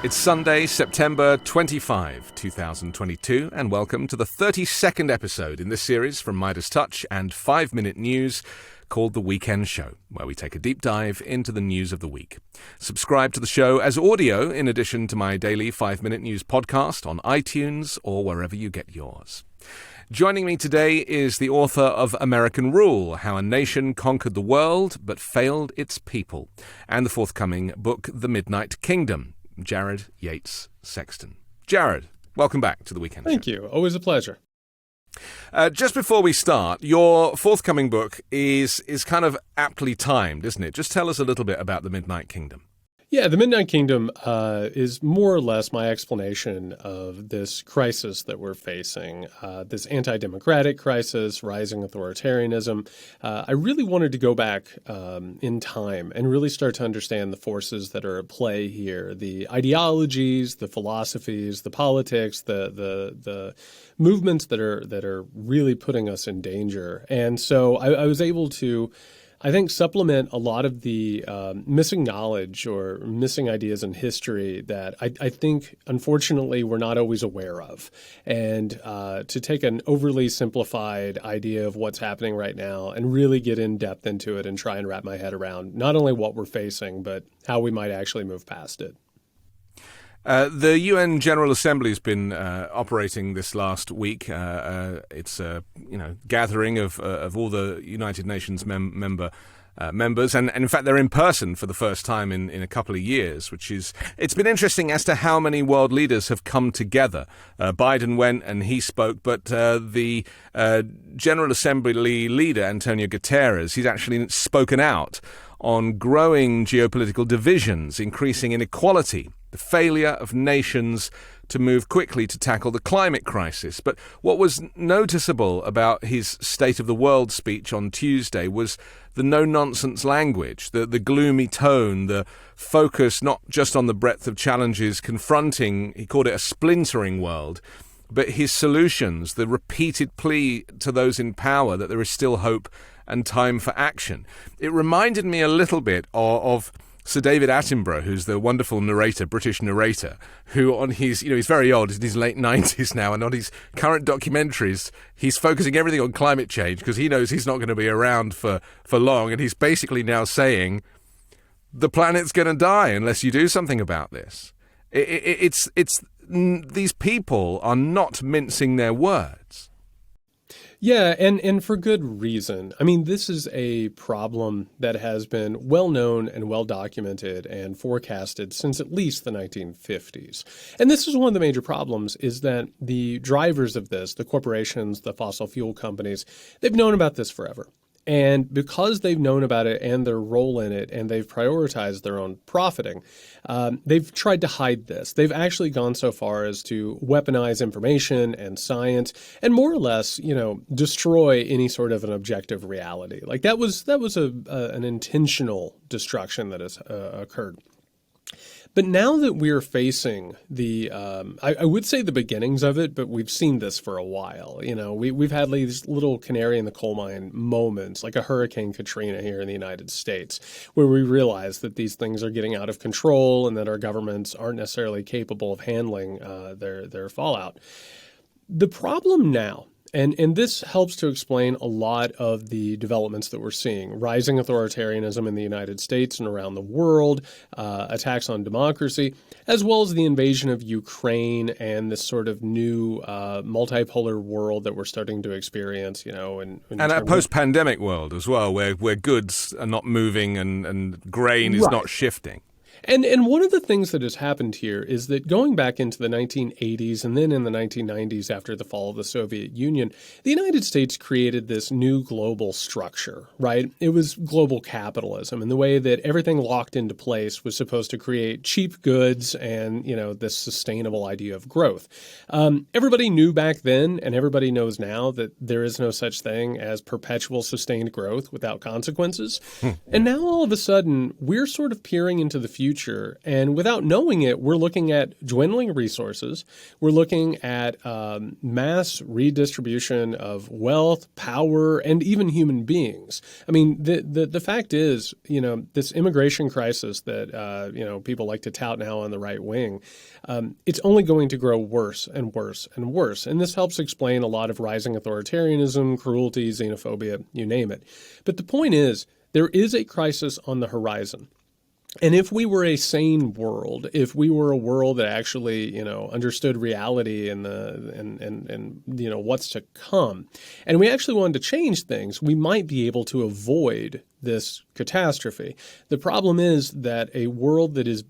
It's Sunday, September 25, 2022, and welcome to the 32nd episode in this series from Midas Touch and 5-Minute News called The Weekend Show, where we take a deep dive into the news of the week. Subscribe to the show as audio in addition to my daily 5-Minute News podcast on iTunes or wherever you get yours. Joining me today is the author of American Rule, How a Nation Conquered the World but Failed Its People, and the forthcoming book, The Midnight Kingdom, Jared Yates Sexton. Jared, welcome back to The Weekend Show. Thank you. Always a pleasure. Just before we start, your forthcoming book is kind of aptly timed, isn't it? Just tell us a little bit about The Midnight Kingdom. Yeah, the Midnight Kingdom is more or less my explanation of this crisis that we're facing, this anti-democratic crisis, rising authoritarianism. I really wanted to go back in time and really start to understand the forces that are at play here, the ideologies, the philosophies, the politics, the movements that are really putting us in danger. And so I was able to, I think, supplement a lot of the missing knowledge or missing ideas in history that I think, unfortunately, we're not always aware of. And to take an overly simplified idea of what's happening right now and really get in depth into it and try and wrap my head around not only what we're facing, but how we might actually move past it. The UN General Assembly has been operating this last week. It's a gathering of all the United Nations members, and in fact they're in person for the first time in a couple of years, it's been interesting as to how many world leaders have come together. Biden went and he spoke, but the General Assembly leader, Antonio Guterres, he's actually spoken out on growing geopolitical divisions, increasing inequality, the failure of nations to move quickly to tackle the climate crisis. But what was noticeable about his State of the World speech on Tuesday was the no-nonsense language, the gloomy tone, the focus not just on the breadth of challenges confronting, he called it a splintering world, but his solutions, the repeated plea to those in power that there is still hope and time for action. It reminded me a little bit of Sir David Attenborough, who's the wonderful narrator, British narrator, who on his, he's very old, he's in his late 90s now, and on his current documentaries, he's focusing everything on climate change because he knows he's not going to be around for long, and he's basically now saying, the planet's going to die unless you do something about this. These people are not mincing their words. Yeah, and for good reason. I mean, this is a problem that has been well known and well documented and forecasted since at least the 1950s. And this is one of the major problems, is that the drivers of this, the corporations, the fossil fuel companies, they've known about this forever. And because they've known about it and their role in it, and they've prioritized their own profiting, they've tried to hide this. They've actually gone so far as to weaponize information and science and more or less, destroy any sort of an objective reality. Like that was an intentional destruction that has occurred. But now that we're facing the, I would say the beginnings of it, but we've seen this for a while. We've had these little canary in the coal mine moments, like a Hurricane Katrina here in the United States, where we realize that these things are getting out of control and that our governments aren't necessarily capable of handling their fallout. The problem now, and this helps to explain a lot of the developments that we're seeing. Rising authoritarianism in the United States and around the world, attacks on democracy, as well as the invasion of Ukraine and this sort of new multipolar world that we're starting to experience, and a post-pandemic world as well, where goods are not moving and grain is not shifting. And one of the things that has happened here is that going back into the 1980s and then in the 1990s after the fall of the Soviet Union, the United States created this new global structure, right? It was global capitalism, and the way that everything locked into place was supposed to create cheap goods and, this sustainable idea of growth. Everybody knew back then, and everybody knows now, that there is no such thing as perpetual sustained growth without consequences. And now all of a sudden, we're sort of peering into the future future. And without knowing it, we're looking at dwindling resources. We're looking at mass redistribution of wealth, power, and even human beings. I mean, the fact is, this immigration crisis that, people like to tout now on the right wing, it's only going to grow worse and worse and worse. And this helps explain a lot of rising authoritarianism, cruelty, xenophobia, you name it. But the point is, there is a crisis on the horizon. And if we were a sane world, if we were a world that actually, understood reality and what's to come, and we actually wanted to change things, we might be able to avoid this catastrophe. The problem is that a world that is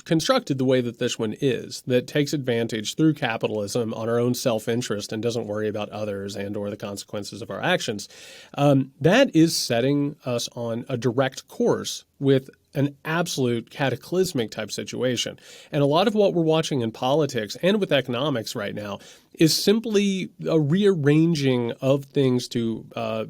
constructed the way that this one is, that takes advantage through capitalism on our own self-interest and doesn't worry about others and or the consequences of our actions, that is setting us on a direct course with an absolute cataclysmic type situation. And a lot of what we're watching in politics and with economics right now is simply a rearranging of things to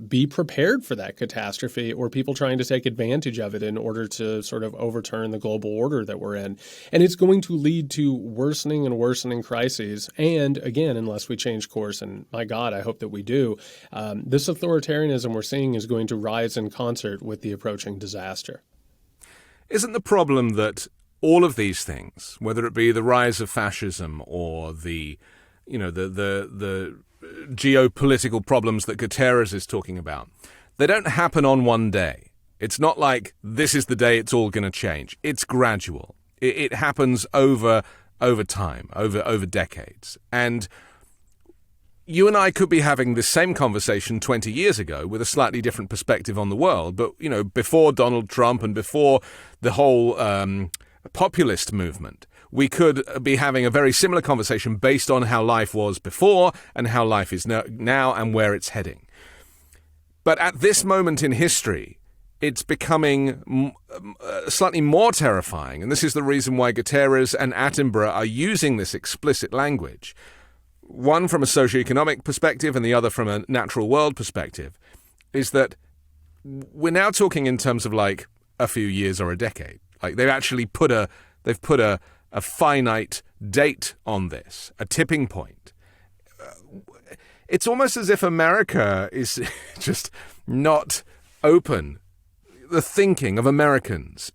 be prepared for that catastrophe, or people trying to take advantage of it in order to sort of overturn the global order that we're in. And it's going to lead to worsening and worsening crises. And again, unless we change course, and my God, I hope that we do, this authoritarianism we're seeing is going to rise in concert with the approaching disaster. Isn't the problem that all of these things, whether it be the rise of fascism or the geopolitical problems that Guterres is talking about, they don't happen on one day. It's not like this is the day it's all going to change. It's gradual. It happens over time, over decades. And you and I could be having this same conversation 20 years ago with a slightly different perspective on the world. But, before Donald Trump and before the whole populist movement, we could be having a very similar conversation based on how life was before and how life is now and where it's heading. But at this moment in history, it's becoming slightly more terrifying. And this is the reason why Guterres and Attenborough are using this explicit language. One from a socioeconomic perspective and the other from a natural world perspective, is that we're now talking in terms of like a few years or a decade. Like they've put a finite date on this, a tipping point. It's almost as if America is just not open. The thinking of Americans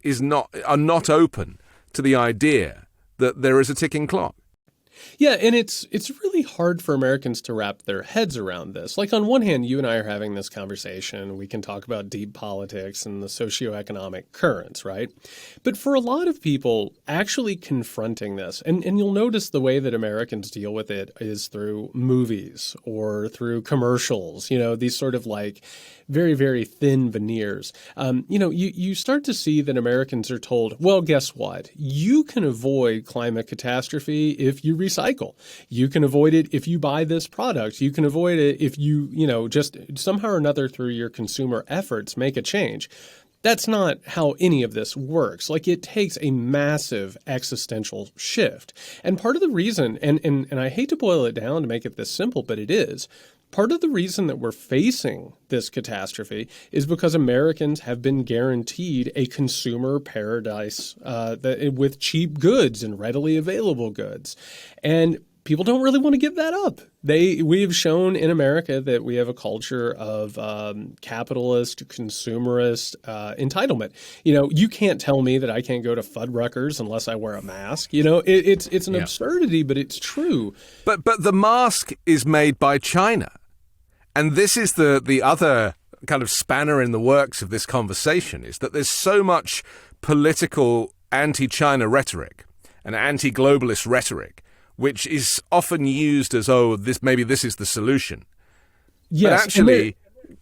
are not open to the idea that there is a ticking clock. Yeah, and it's really hard for Americans to wrap their heads around this. Like on one hand, you and I are having this conversation. We can talk about deep politics and the socioeconomic currents, right? But for a lot of people, actually confronting this, and you'll notice the way that Americans deal with it is through movies or through commercials, these sort of like very, very thin veneers. You start to see that Americans are told, well, guess what? You can avoid climate catastrophe if you recycle. You can avoid it if you buy this product. You can avoid it if you, just somehow or another through your consumer efforts make a change. That's not how any of this works. Like it takes a massive existential shift. And part of the reason, and I hate to boil it down to make it this simple, but it is, part of the reason that we're facing this catastrophe is because Americans have been guaranteed a consumer paradise with cheap goods and readily available goods. And people don't really want to give that up. We have shown in America that we have a culture of capitalist, consumerist entitlement. You can't tell me that I can't go to Fuddruckers unless I wear a mask. It's an absurdity, but it's true. But the mask is made by China. And this is the other kind of spanner in the works of this conversation, is that there's so much political anti-China rhetoric and anti-globalist rhetoric, which is often used as, this is the solution. Yes, but actually,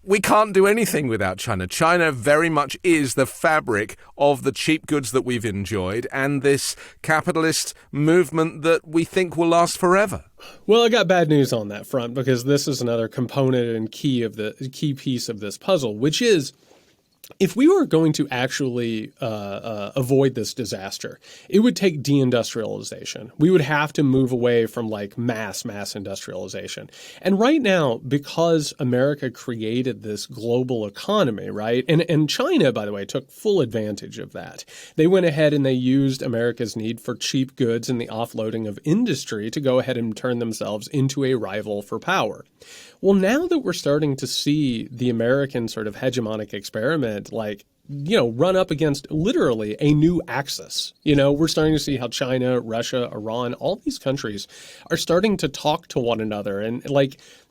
we can't do anything without China. China very much is the fabric of the cheap goods that we've enjoyed and this capitalist movement that we think will last forever. Well, I got bad news on that front, because this is another component and key piece of this puzzle, which is if we were going to actually avoid this disaster, it would take deindustrialization. We would have to move away from like mass industrialization. And right now, because America created this global economy, right? And China, by the way, took full advantage of that. They went ahead and they used America's need for cheap goods and the offloading of industry to go ahead and turn themselves into a rival for power. Well, now that we're starting to see the American sort of hegemonic experiment, run up against literally a new axis. We're starting to see how China, Russia, Iran, all these countries are starting to talk to one another. And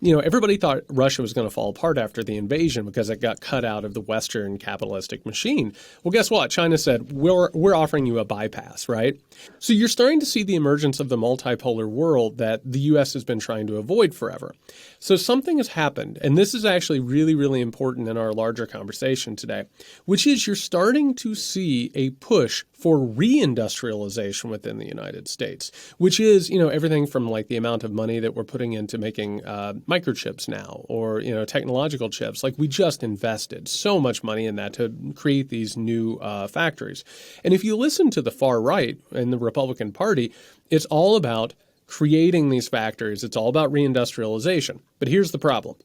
everybody thought Russia was going to fall apart after the invasion because it got cut out of the Western capitalistic machine. Well, guess what? China said, we're offering you a bypass, right? So you're starting to see the emergence of the multipolar world that the U.S. has been trying to avoid forever. So something has happened, and this is actually really, really important in our larger conversation today, which is you're starting to see a push for reindustrialization within the United States, which is, everything from like the amount of money that we're putting into making microchips now or, technological chips. Like we just invested so much money in that to create these new factories. And if you listen to the far right in the Republican Party, it's all about creating these factories. It's all about reindustrialization. But here's the problem.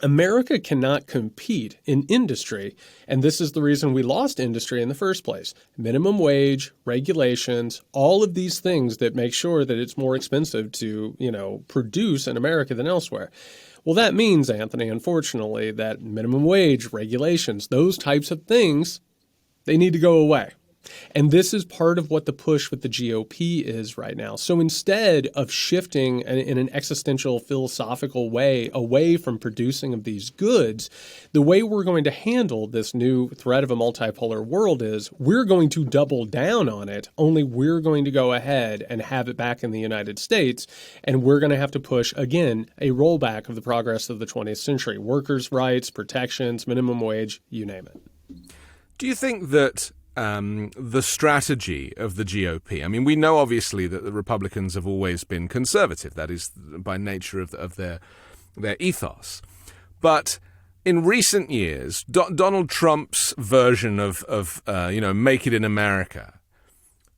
America cannot compete in industry, and this is the reason we lost industry in the first place. Minimum wage, regulations, all of these things that make sure that it's more expensive to, produce in America than elsewhere. Well, that means, Anthony, unfortunately, that minimum wage, regulations, those types of things, they need to go away. And this is part of what the push with the GOP is right now. So instead of shifting in an existential philosophical way away from producing of these goods, the way we're going to handle this new threat of a multipolar world is we're going to double down on it, only we're going to go ahead and have it back in the United States. And we're going to have to push, again, a rollback of the progress of the 20th century. Workers' rights, protections, minimum wage, you name it. Do you think that the strategy of the GOP. I mean, we know obviously that the Republicans have always been conservative. That is by nature of their ethos. But in recent years, Donald Trump's version of make it in America,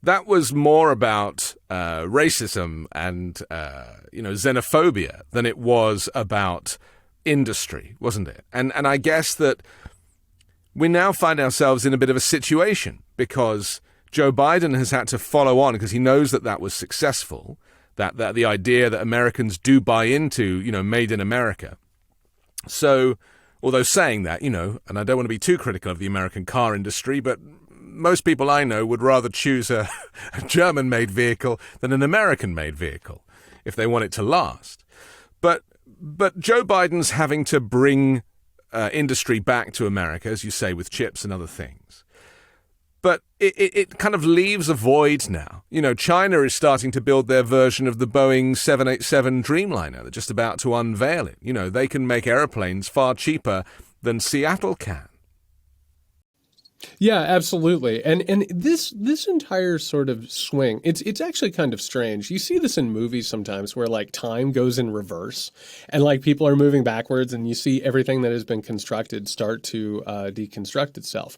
that was more about racism and xenophobia than it was about industry, wasn't it? And I guess that we now find ourselves in a bit of a situation because Joe Biden has had to follow on because he knows that was successful, that the idea that Americans do buy into, made in America. So, although saying that, and I don't want to be too critical of the American car industry, but most people I know would rather choose a German-made vehicle than an American-made vehicle if they want it to last. But Joe Biden's having to bring industry back to America, as you say, with chips and other things. But it kind of leaves a void now. China is starting to build their version of the Boeing 787 Dreamliner. They're just about to unveil it. They can make airplanes far cheaper than Seattle can. Yeah, absolutely. And this entire sort of swing, it's actually kind of strange. You see this in movies sometimes where like time goes in reverse and like people are moving backwards and you see everything that has been constructed start to deconstruct itself.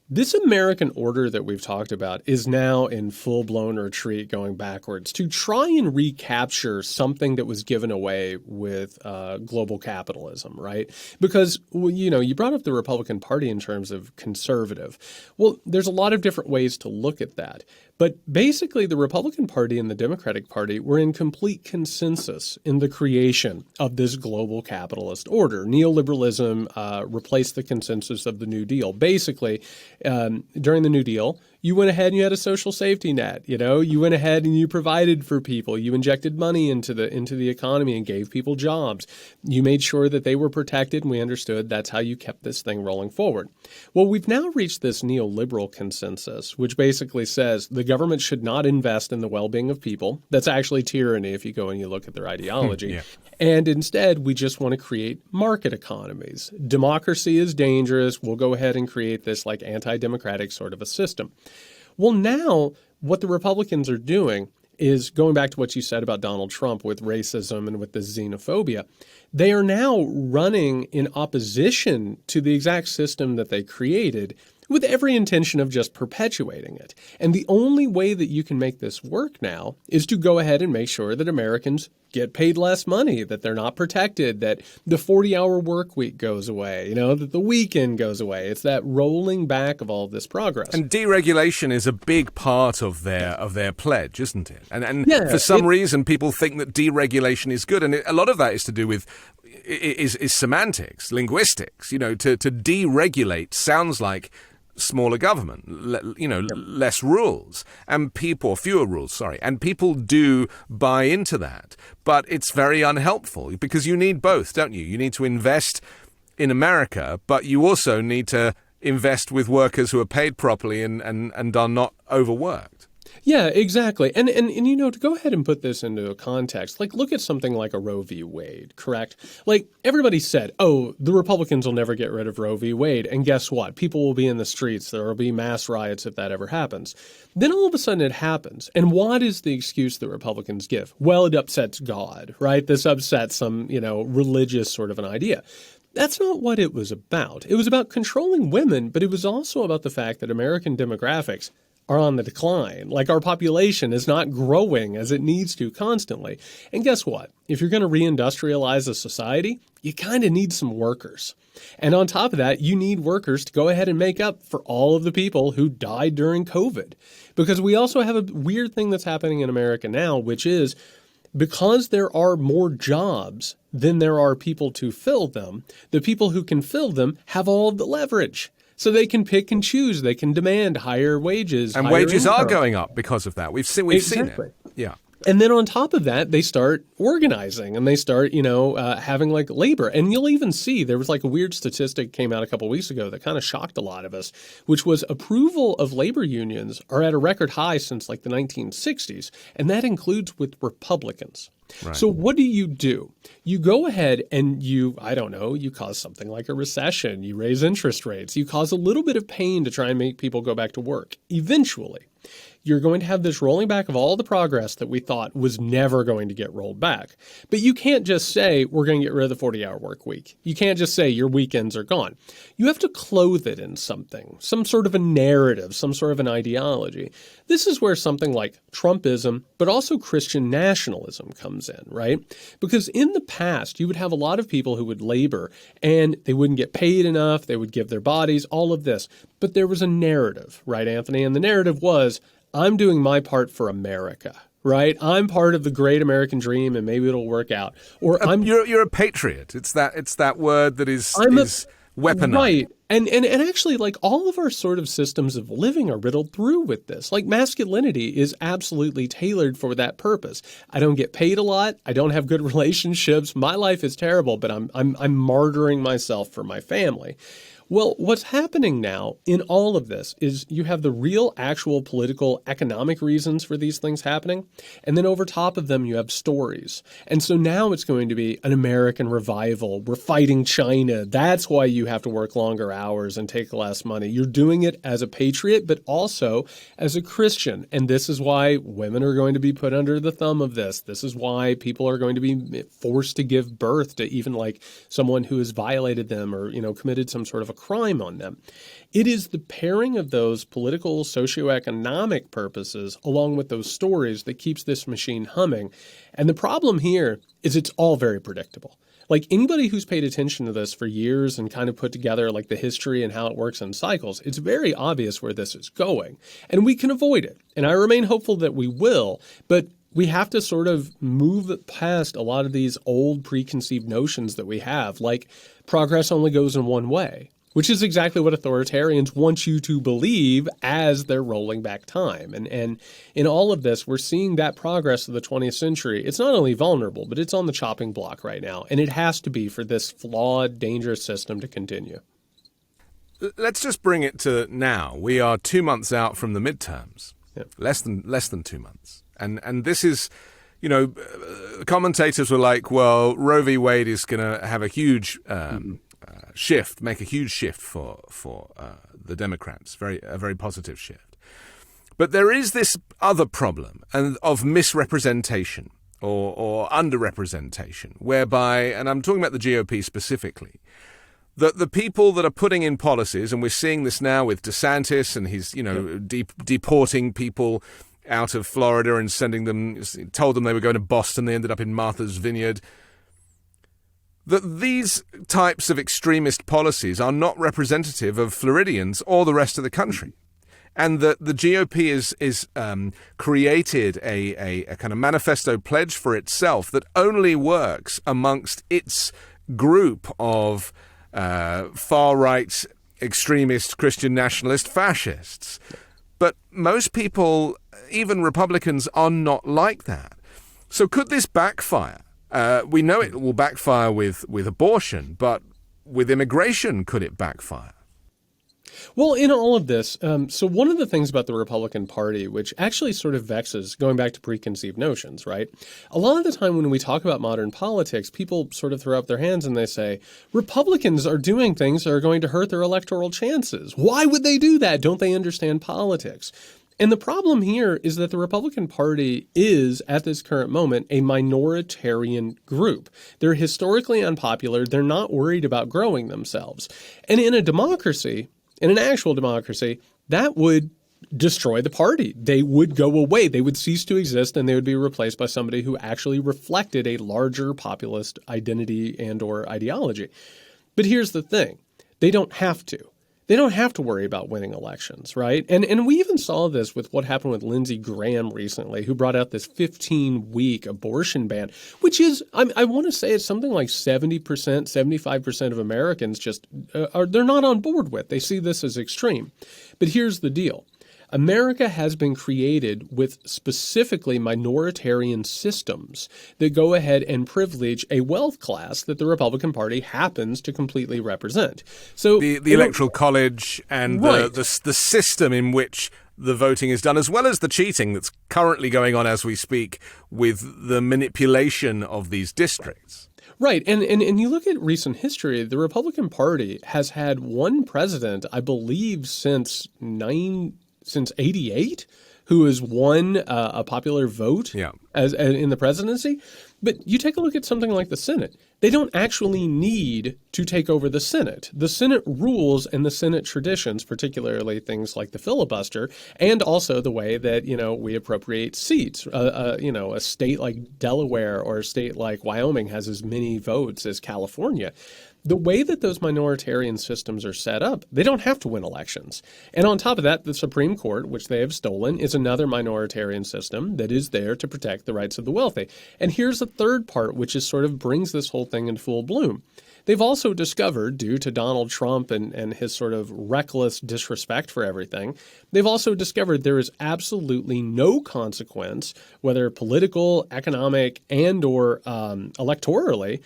This American order that we've talked about is now in full-blown retreat going backwards to try and recapture something that was given away with global capitalism, right? Because, you brought up the Republican Party in terms of conservative. Well, there's a lot of different ways to look at that. But basically, the Republican Party and the Democratic Party were in complete consensus in the creation of this global capitalist order. Neoliberalism replaced the consensus of the New Deal. Basically, during the New Deal, you went ahead and you had a social safety net. You went ahead and you provided for people. You injected money into the economy and gave people jobs. You made sure that they were protected, and we understood that's how you kept this thing rolling forward. Well, we've now reached this neoliberal consensus, which basically says the government should not invest in the well-being of people. That's actually tyranny if you go and you look at their ideology. Yeah. And instead, we just want to create market economies. Democracy is dangerous. We'll go ahead and create this like anti-democratic sort of a system. Well, now what the Republicans are doing is going back to what you said about Donald Trump with racism and with the xenophobia. They are now running in opposition to the exact system that they created with every intention of just perpetuating it. And the only way that you can make this work now is to go ahead and make sure that Americans get paid less money, that they're not protected, that the 40-hour work week goes away, that the weekend goes away. It's that rolling back of all of this progress. And deregulation is a big part of their pledge, isn't it? And yeah, for some reason, people think that deregulation is good. And a lot of that is to do with is semantics, linguistics. To deregulate sounds like smaller government, less rules, and fewer rules, and people do buy into that. But it's very unhelpful because you need both, don't you? You need to invest in America, but you also need to invest with workers who are paid properly and are not overworked. Yeah, exactly. And to go ahead and put this into a context, look at something like a Roe v. Wade, correct? Everybody said, the Republicans will never get rid of Roe v. Wade. And guess what? People will be in the streets. There will be mass riots if that ever happens. Then all of a sudden it happens. And what is the excuse that Republicans give? Well, it upsets God, right? This upsets some, religious sort of an idea. That's not what it was about. It was about controlling women, but it was also about the fact that American demographics are on the decline. Our population is not growing as it needs to constantly. And guess what? If you're going to reindustrialize a society, you kind of need some workers. And on top of that, you need workers to go ahead and make up for all of the people who died during COVID. Because we also have a weird thing that's happening in America now, which is because there are more jobs than there are people to fill them, the people who can fill them have all of the leverage. So they can pick and choose. They can demand higher wages. And wages are going up because of that. We've seen it. Yeah. And then on top of that, they start organizing and they start, having labor. And you'll even see there was a weird statistic came out a couple of weeks ago that kind of shocked a lot of us, which was approval of labor unions are at a record high since the 1960s. And that includes with Republicans. Right. So what do? You go ahead and you cause something like a recession. You raise interest rates. You cause a little bit of pain to try and make people go back to work. Eventually, you're going to have this rolling back of all the progress that we thought was never going to get rolled back. But you can't just say, we're going to get rid of the 40-hour work week. You can't just say your weekends are gone. You have to clothe it in something, some sort of a narrative, some sort of an ideology. This is where something like Trumpism, but also Christian nationalism comes in, right? Because in the past, you would have a lot of people who would labor and they wouldn't get paid enough. They would give their bodies, all of this. But there was a narrative, right, Anthony? And the narrative was, I'm doing my part for America, right? I'm part of the great American dream, and maybe it'll work out. Or you're a patriot. It's that word that is weaponized, right? And actually, all of our sort of systems of living are riddled through with this. Masculinity is absolutely tailored for that purpose. I don't get paid a lot. I don't have good relationships. My life is terrible, but I'm martyring myself for my family. Well, what's happening now in all of this is you have the real, actual political, economic reasons for these things happening. And then over top of them, you have stories. And so now it's going to be an American revival. We're fighting China. That's why you have to work longer hours and take less money. You're doing it as a patriot, but also as a Christian. And this is why women are going to be put under the thumb of this. This is why people are going to be forced to give birth to even someone who has violated them or, committed some sort of a crime on them. It is the pairing of those political, socioeconomic purposes along with those stories that keeps this machine humming. And the problem here is it's all very predictable. Anybody who's paid attention to this for years and kind of put together the history and how it works in cycles, it's very obvious where this is going. And we can avoid it. And I remain hopeful that we will, but we have to sort of move past a lot of these old preconceived notions that we have, progress only goes in one way, which is exactly what authoritarians want you to believe as they're rolling back time. And in all of this, we're seeing that progress of the 20th century. It's not only vulnerable, but it's on the chopping block right now. And it has to be for this flawed, dangerous system to continue. Let's just bring it to now. We are 2 months out from the midterms, less than 2 months. And this is, commentators were like, well, Roe v. Wade is going to have a huge make a huge shift for the Democrats, a very positive shift. But there is this other problem of misrepresentation or underrepresentation, whereby, and I'm talking about the GOP specifically, that the people that are putting in policies, and we're seeing this now with DeSantis and he's, deporting people out of Florida and told them they were going to Boston, they ended up in Martha's Vineyard, that these types of extremist policies are not representative of Floridians or the rest of the country. And that the GOP is created a kind of manifesto pledge for itself that only works amongst its group of far-right extremist Christian nationalist fascists. But most people, even Republicans, are not like that. So could this backfire? We know it will backfire with abortion, but with immigration, could it backfire? Well, in all of this, so one of the things about the Republican Party, which actually sort of vexes, going back to preconceived notions, right? A lot of the time when we talk about modern politics, people sort of throw up their hands and they say, Republicans are doing things that are going to hurt their electoral chances. Why would they do that? Don't they understand politics? And the problem here is that the Republican Party is, at this current moment, a minoritarian group. They're historically unpopular. They're not worried about growing themselves. And in a democracy, in an actual democracy, that would destroy the party. They would go away. They would cease to exist, and they would be replaced by somebody who actually reflected a larger populist identity and or ideology. But here's the thing. They don't have to. They don't have to worry about winning elections, right? And we even saw this with what happened with Lindsey Graham recently, who brought out this 15-week abortion ban, which is, I want to say it's something like 70%, 75% of Americans just they're not on board with. They see this as extreme. But here's the deal. America has been created with specifically minoritarian systems that go ahead and privilege a wealth class that the Republican Party happens to completely represent. So the Electoral College and right. the system in which the voting is done, as well as the cheating that's currently going on as we speak with the manipulation of these districts. Right. And you look at recent history, the Republican Party has had one president, I believe, since 88, who has won a popular vote as in the presidency. But you take a look at something like the Senate. They don't actually need to take over the Senate. The Senate rules and the Senate traditions, particularly things like the filibuster, and also the way that, we appropriate seats. A state like Delaware or a state like Wyoming has as many votes as California. The way that those minoritarian systems are set up, they don't have to win elections. And on top of that, the Supreme Court, which they have stolen, is another minoritarian system that is there to protect the rights of the wealthy. And here's the third part, which is sort of brings this whole thing into full bloom. They've also discovered, due to Donald Trump and his sort of reckless disrespect for everything, they've also discovered there is absolutely no consequence, whether political, economic, and or electorally,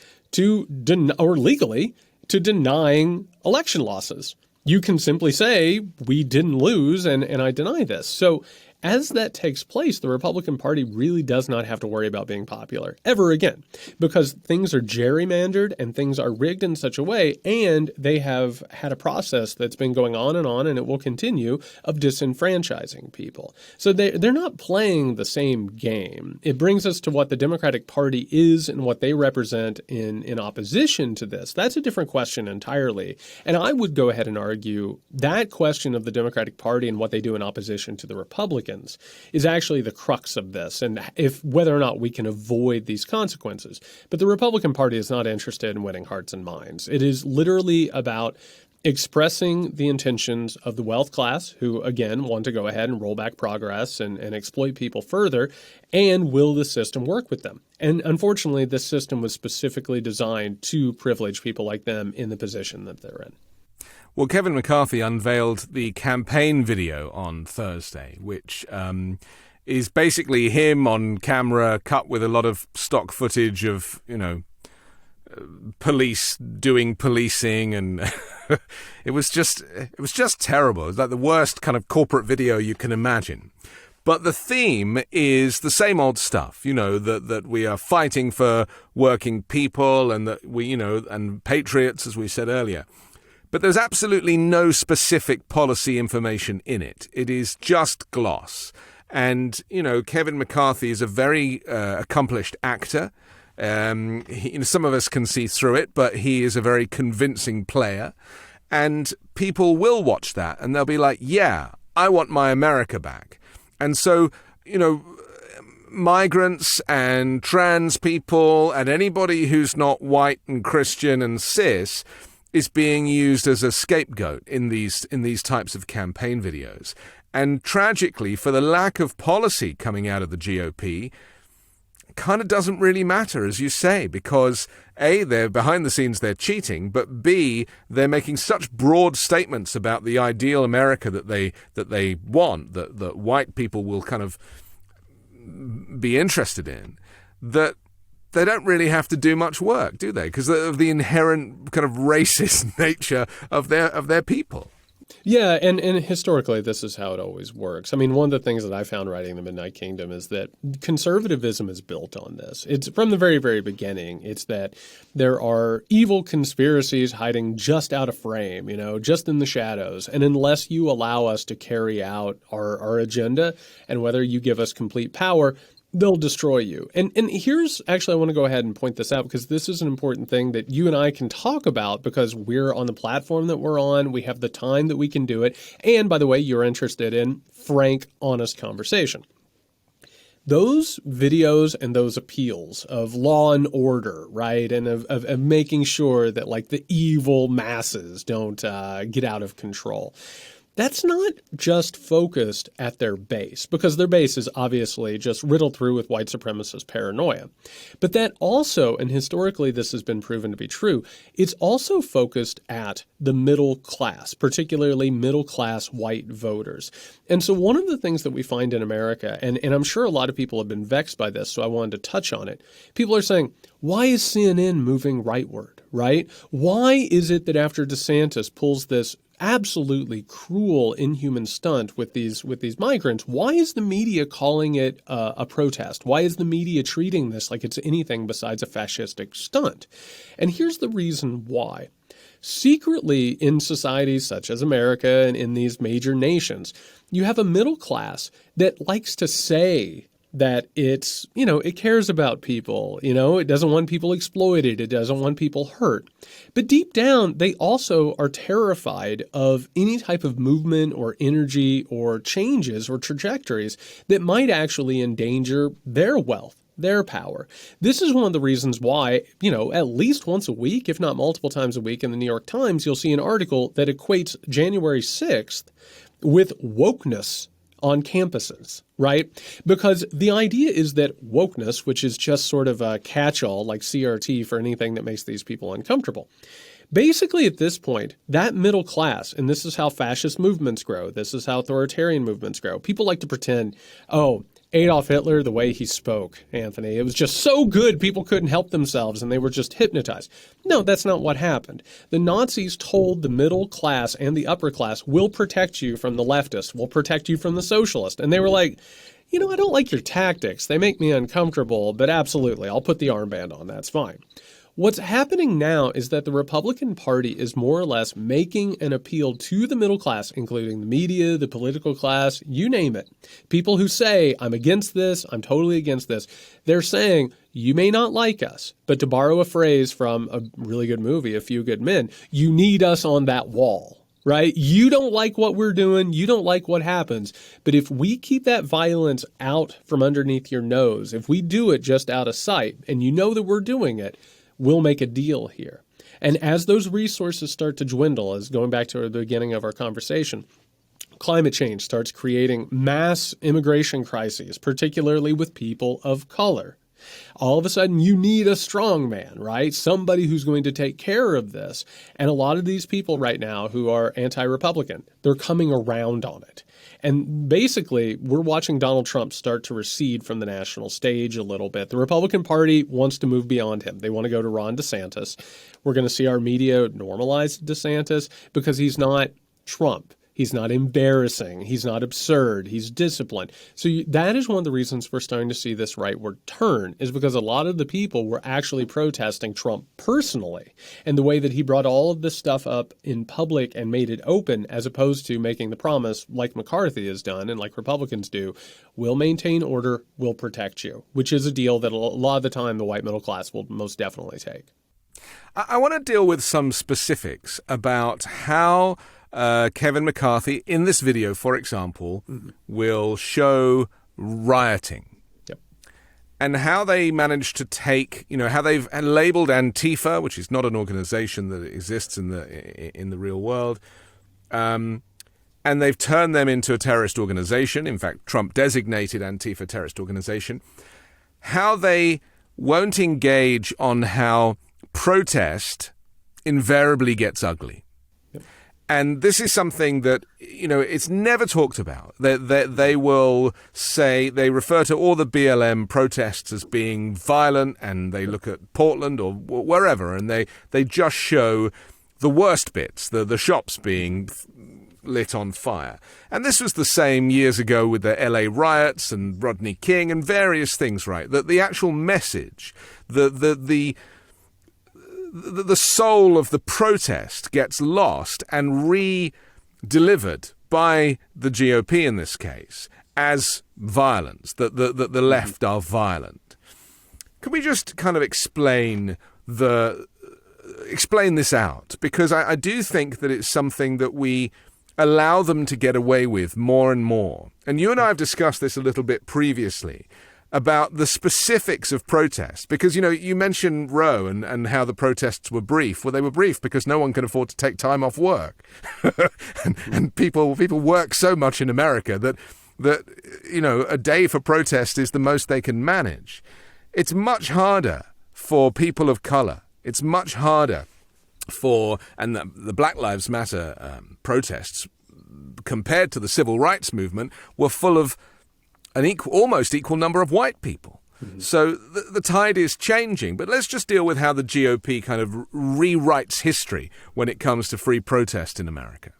or legally, to denying election losses. You can simply say, we didn't lose, and I deny this. So as that takes place, the Republican Party really does not have to worry about being popular ever again, because things are gerrymandered and things are rigged in such a way, and they have had a process that's been going on, and it will continue, of disenfranchising people. So they're not playing the same game. It brings us to what the Democratic Party is and what they represent in opposition to this. That's a different question entirely. And I would go ahead and argue that question of the Democratic Party and what they do in opposition to the Republicans is actually the crux of this, and whether or not we can avoid these consequences. But the Republican Party is not interested in winning hearts and minds. It is literally about expressing the intentions of the wealth class, who, again, want to go ahead and roll back progress and exploit people further, and will the system work with them? And unfortunately, this system was specifically designed to privilege people like them in the position that they're in. Well, Kevin McCarthy unveiled the campaign video on Thursday, which is basically him on camera, cut with a lot of stock footage of, police doing policing, and it was just terrible. It was like the worst kind of corporate video you can imagine. But the theme is the same old stuff, that we are fighting for working people and that we, and patriots, as we said earlier. but there's absolutely no specific policy information in it. It is just gloss. And, Kevin McCarthy is a very accomplished actor. Some of us can see through it, but he is a very convincing player. And people will watch that and they'll be like, yeah, I want my America back. And so, migrants and trans people and anybody who's not white and Christian and cis is being used as a scapegoat in these types of campaign videos. And tragically, for the lack of policy coming out of the GOP, kind of doesn't really matter, as you say, because A, they're behind the scenes, they're cheating, but B, they're making such broad statements about the ideal America that they want, that white people will kind of be interested in, that they don't really have to do much work, do they? Because of the inherent kind of racist nature of their people. Yeah, and historically, this is how it always works. I mean, one of the things that I found writing The Midnight Kingdom is that conservatism is built on this. It's from the very, very beginning. It's that there are evil conspiracies hiding just out of frame, just in the shadows. And unless you allow us to carry out our agenda, and whether you give us complete power, they'll destroy you. And here's actually, I want to go ahead and point this out because this is an important thing that you and I can talk about because we're on the platform that we're on. We have the time that we can do it. And by the way, you're interested in frank, honest conversation. Those videos and those appeals of law and order, right, and of making sure that like the evil masses don't get out of control. That's not just focused at their base, because their base is obviously just riddled through with white supremacist paranoia. But that also, and historically this has been proven to be true, it's also focused at the middle class, particularly middle class white voters. And so one of the things that we find in America, and I'm sure a lot of people have been vexed by this, so I wanted to touch on it. People are saying, why is CNN moving rightward, right? Why is it that after DeSantis pulls this absolutely cruel, inhuman stunt with these migrants, why is the media calling it a protest? Why is the media treating this like it's anything besides a fascistic stunt? And here's the reason why. Secretly, in societies such as America and in these major nations, you have a middle class that likes to say that it's, it cares about people, it doesn't want people exploited, it doesn't want people hurt. But deep down, they also are terrified of any type of movement or energy or changes or trajectories that might actually endanger their wealth, their power. This is one of the reasons why, at least once a week, if not multiple times a week in the New York Times, you'll see an article that equates January 6th with wokeness on campuses, right? Because the idea is that wokeness, which is just sort of a catch-all like CRT for anything that makes these people uncomfortable. Basically, at this point, that middle class, and this is how fascist movements grow, this is how authoritarian movements grow. People like to pretend, Adolf Hitler, the way he spoke, Anthony, it was just so good people couldn't help themselves and they were just hypnotized. No, that's not what happened. The Nazis told the middle class and the upper class, we'll protect you from the leftists, we'll protect you from the socialists. And they were like, I don't like your tactics. They make me uncomfortable, but absolutely, I'll put the armband on. That's fine. What's happening now is that the Republican Party is more or less making an appeal to the middle class, including the media, the political class, you name it. People who say, I'm against this, I'm totally against this. They're saying, you may not like us, but to borrow a phrase from a really good movie, A Few Good Men, you need us on that wall, right? You don't like what we're doing. You don't like what happens. But if we keep that violence out from underneath your nose, if we do it just out of sight, and you know that we're doing it, we'll make a deal here. And as those resources start to dwindle, as going back to the beginning of our conversation, climate change starts creating mass immigration crises, particularly with people of color. All of a sudden, you need a strong man, right? Somebody who's going to take care of this. And a lot of these people right now who are anti-Republican, they're coming around on it. And basically, we're watching Donald Trump start to recede from the national stage a little bit. The Republican Party wants to move beyond him. They want to go to Ron DeSantis. We're going to see our media normalize DeSantis because he's not Trump. He's not embarrassing. He's not absurd. He's disciplined. So that is one of the reasons we're starting to see this rightward turn, is because a lot of the people were actually protesting Trump personally, and the way that he brought all of this stuff up in public and made it open, as opposed to making the promise like McCarthy has done and like Republicans do, we'll maintain order, we'll protect you, which is a deal that a lot of the time the white middle class will most definitely take. I want to deal with some specifics about how Kevin McCarthy, in this video, for example, will show rioting. Yep. And how they managed to take, how they've labeled Antifa, which is not an organization that exists in the real world, and they've turned them into a terrorist organization. In fact, Trump designated Antifa a terrorist organization. How they won't engage on how protest invariably gets ugly. Yep. And this is something that, it's never talked about. They will say, they refer to all the BLM protests as being violent, and they look at Portland or wherever, and they just show the worst bits, the shops being lit on fire. And this was the same years ago with the LA riots and Rodney King and various things, right? That the actual message, the soul of the protest gets lost and re-delivered by the GOP in this case as violence, that the left are violent. Can we just kind of explain this out? Because I do think that it's something that we allow them to get away with more and more. And you and I have discussed this a little bit previously about the specifics of protest. Because, you mentioned Roe and how the protests were brief. Well, they were brief because no one can afford to take time off work. and people work so much in America that a day for protest is the most they can manage. It's much harder for people of color. It's much harder and the Black Lives Matter protests, compared to the civil rights movement, were full of an almost equal number of white people. Mm-hmm. So the tide is changing. But let's just deal with how the GOP kind of rewrites history when it comes to free protest in America.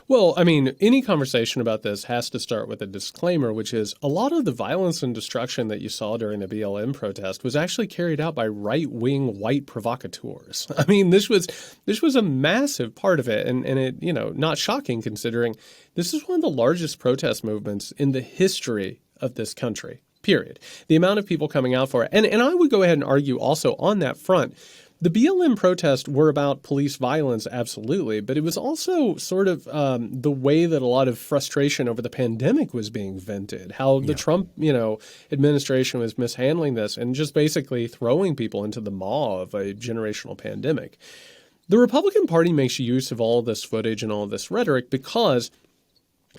Well, I mean, any conversation about this has to start with a disclaimer, which is a lot of the violence and destruction that you saw during the BLM protest was actually carried out by right-wing white provocateurs. I mean, this was a massive part of it, and it, not shocking considering this is one of the largest protest movements in the history of this country, period. The amount of people coming out for it. And I would go ahead and argue also on that front, the BLM protests were about police violence, absolutely, but it was also sort of the way that a lot of frustration over the pandemic was being vented, how the Trump, administration was mishandling this and just basically throwing people into the maw of a generational pandemic. The Republican Party makes use of all of this footage and all of this rhetoric because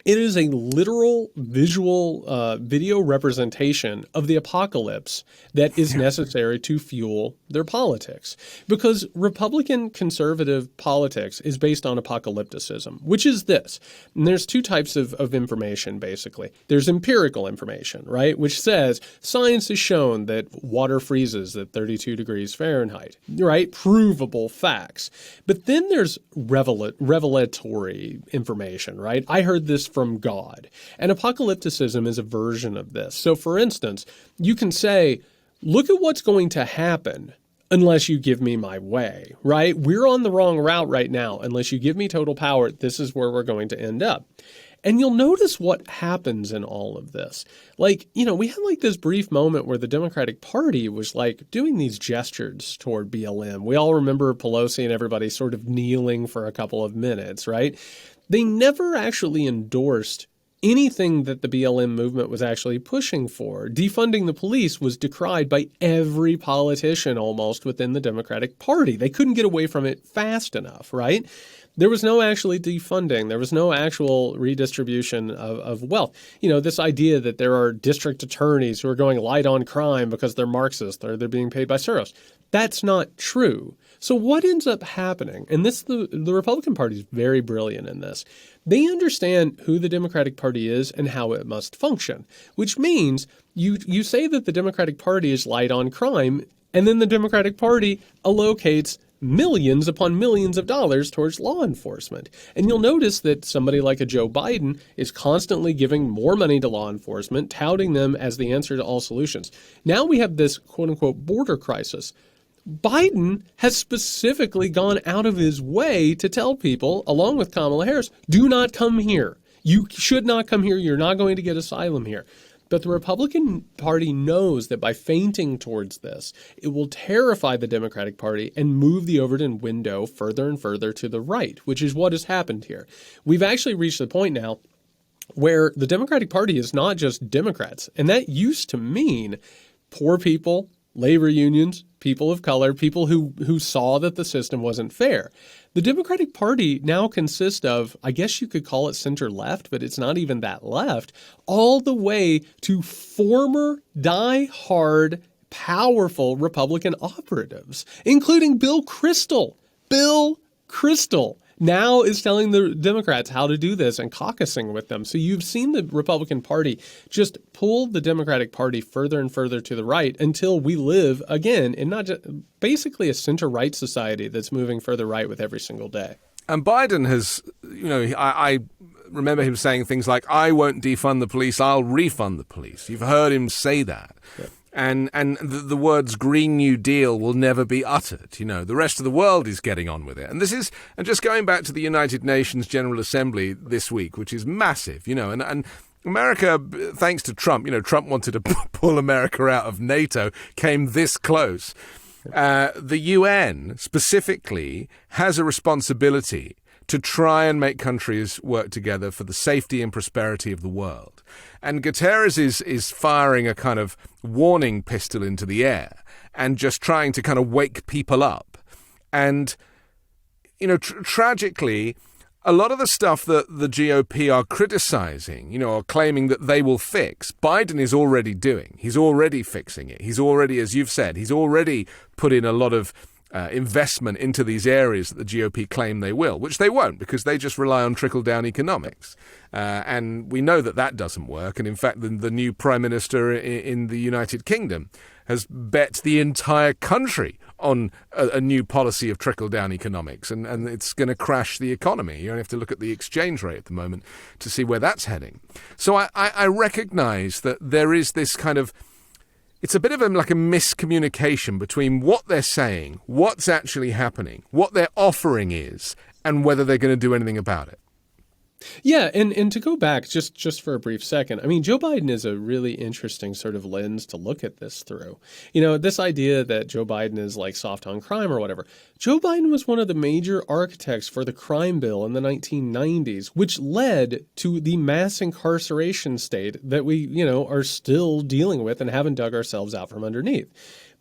it is a literal visual video representation of the apocalypse that is necessary to fuel their politics. Because Republican conservative politics is based on apocalypticism, which is this. And there's two types of information, basically. There's empirical information, right, which says science has shown that water freezes at 32 degrees Fahrenheit, right? Provable facts. But then there's revelatory information, right? I heard this from God. And apocalypticism is a version of this. So, for instance, you can say, look at what's going to happen unless you give me my way, right? We're on the wrong route right now. Unless you give me total power, this is where we're going to end up. And you'll notice what happens in all of this. We had this brief moment where the Democratic Party was doing these gestures toward BLM. We all remember Pelosi and everybody sort of kneeling for a couple of minutes, right? They never actually endorsed anything that the BLM movement was actually pushing for. Defunding the police was decried by every politician almost within the Democratic Party. They couldn't get away from it fast enough, right? There was no actually defunding. There was no actual redistribution of wealth. This idea that there are district attorneys who are going light on crime because they're Marxist or they're being paid by Soros. That's not true. So what ends up happening, and the Republican Party is very brilliant in this, they understand who the Democratic Party is and how it must function, which means you say that the Democratic Party is light on crime, and then the Democratic Party allocates millions upon millions of dollars towards law enforcement. And you'll notice that somebody like a Joe Biden is constantly giving more money to law enforcement, touting them as the answer to all solutions. Now we have this quote-unquote border crisis. Biden has specifically gone out of his way to tell people, along with Kamala Harris, do not come here. You should not come here. You're not going to get asylum here. But the Republican Party knows that by feinting towards this, it will terrify the Democratic Party and move the Overton window further and further to the right, which is what has happened here. We've actually reached the point now where the Democratic Party is not just Democrats. And that used to mean poor people, labor unions, people of color, people who saw that the system wasn't fair. The Democratic Party now consists of, I guess you could call it center left, but it's not even that left, all the way to former die-hard, powerful Republican operatives, including Bill Kristol. Bill Kristol now is telling the Democrats how to do this and caucusing with them. So you've seen the Republican Party just pull the Democratic Party further and further to the right until we live, again, in not just basically a center-right society that's moving further right with every single day. And Biden has, I remember him saying things like, I won't defund the police, I'll refund the police. You've heard him say that. Yeah. And the words Green New Deal will never be uttered. The rest of the world is getting on with it. And and just going back to the United Nations General Assembly this week, which is massive, and America, thanks to Trump, Trump wanted to pull America out of NATO, came this close. The UN specifically has a responsibility to try and make countries work together for the safety and prosperity of the world. And Guterres is firing a kind of warning pistol into the air and just trying to kind of wake people up. And, tragically, a lot of the stuff that the GOP are criticizing, or claiming that they will fix, Biden is already doing. He's already fixing it. He's already, as you've said, he's already put in a lot of investment into these areas that the GOP claim they will, which they won't because they just rely on trickle-down economics. And we know that doesn't work. And in fact, the new prime minister in the United Kingdom has bet the entire country on a new policy of trickle-down economics. And it's going to crash the economy. You only have to look at the exchange rate at the moment to see where that's heading. So I recognize that there is this kind of it's a bit of like a miscommunication between what they're saying, what's actually happening, what their offering is, and whether they're going to do anything about it. Yeah, and to go back just for a brief second, I mean, Joe Biden is a really interesting sort of lens to look at this through. This idea that Joe Biden is like soft on crime or whatever. Joe Biden was one of the major architects for the crime bill in the 1990s, which led to the mass incarceration state that we, are still dealing with and haven't dug ourselves out from underneath.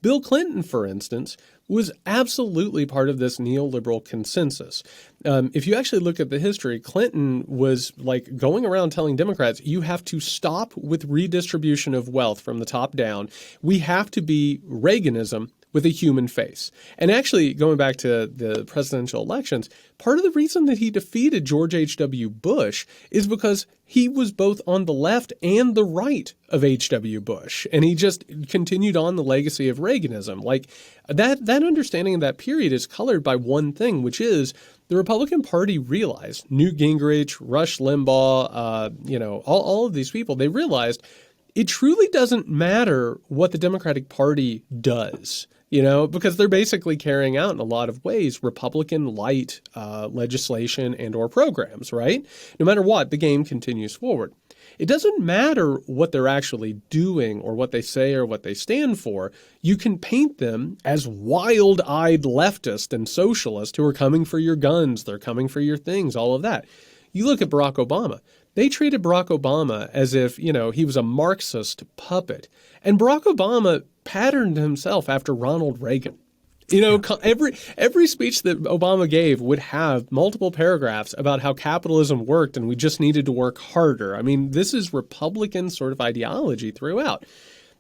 Bill Clinton, for instance, was absolutely part of this neoliberal consensus. If you actually look at the history, Clinton was like going around telling Democrats, you have to stop with redistribution of wealth from the top down. We have to be Reaganism with a human face. And actually, going back to the presidential elections, part of the reason that he defeated George H.W. Bush is because he was both on the left and the right of H.W. Bush. And he just continued on the legacy of Reaganism. Like that understanding of that period is colored by one thing, which is the Republican Party realized, Newt Gingrich, Rush Limbaugh, all of these people, they realized it truly doesn't matter what the Democratic Party does. Because they're basically carrying out in a lot of ways Republican light legislation and or programs, right? No matter what, the game continues forward. It doesn't matter what they're actually doing or what they say or what they stand for. You can paint them as wild-eyed leftist and socialist who are coming for your guns, they're coming for your things, all of that. You look at Barack Obama. They treated Barack Obama as if, he was a Marxist puppet. And Barack Obama patterned himself after Ronald Reagan. Every speech that Obama gave would have multiple paragraphs about how capitalism worked and we just needed to work harder. I mean, this is Republican sort of ideology throughout.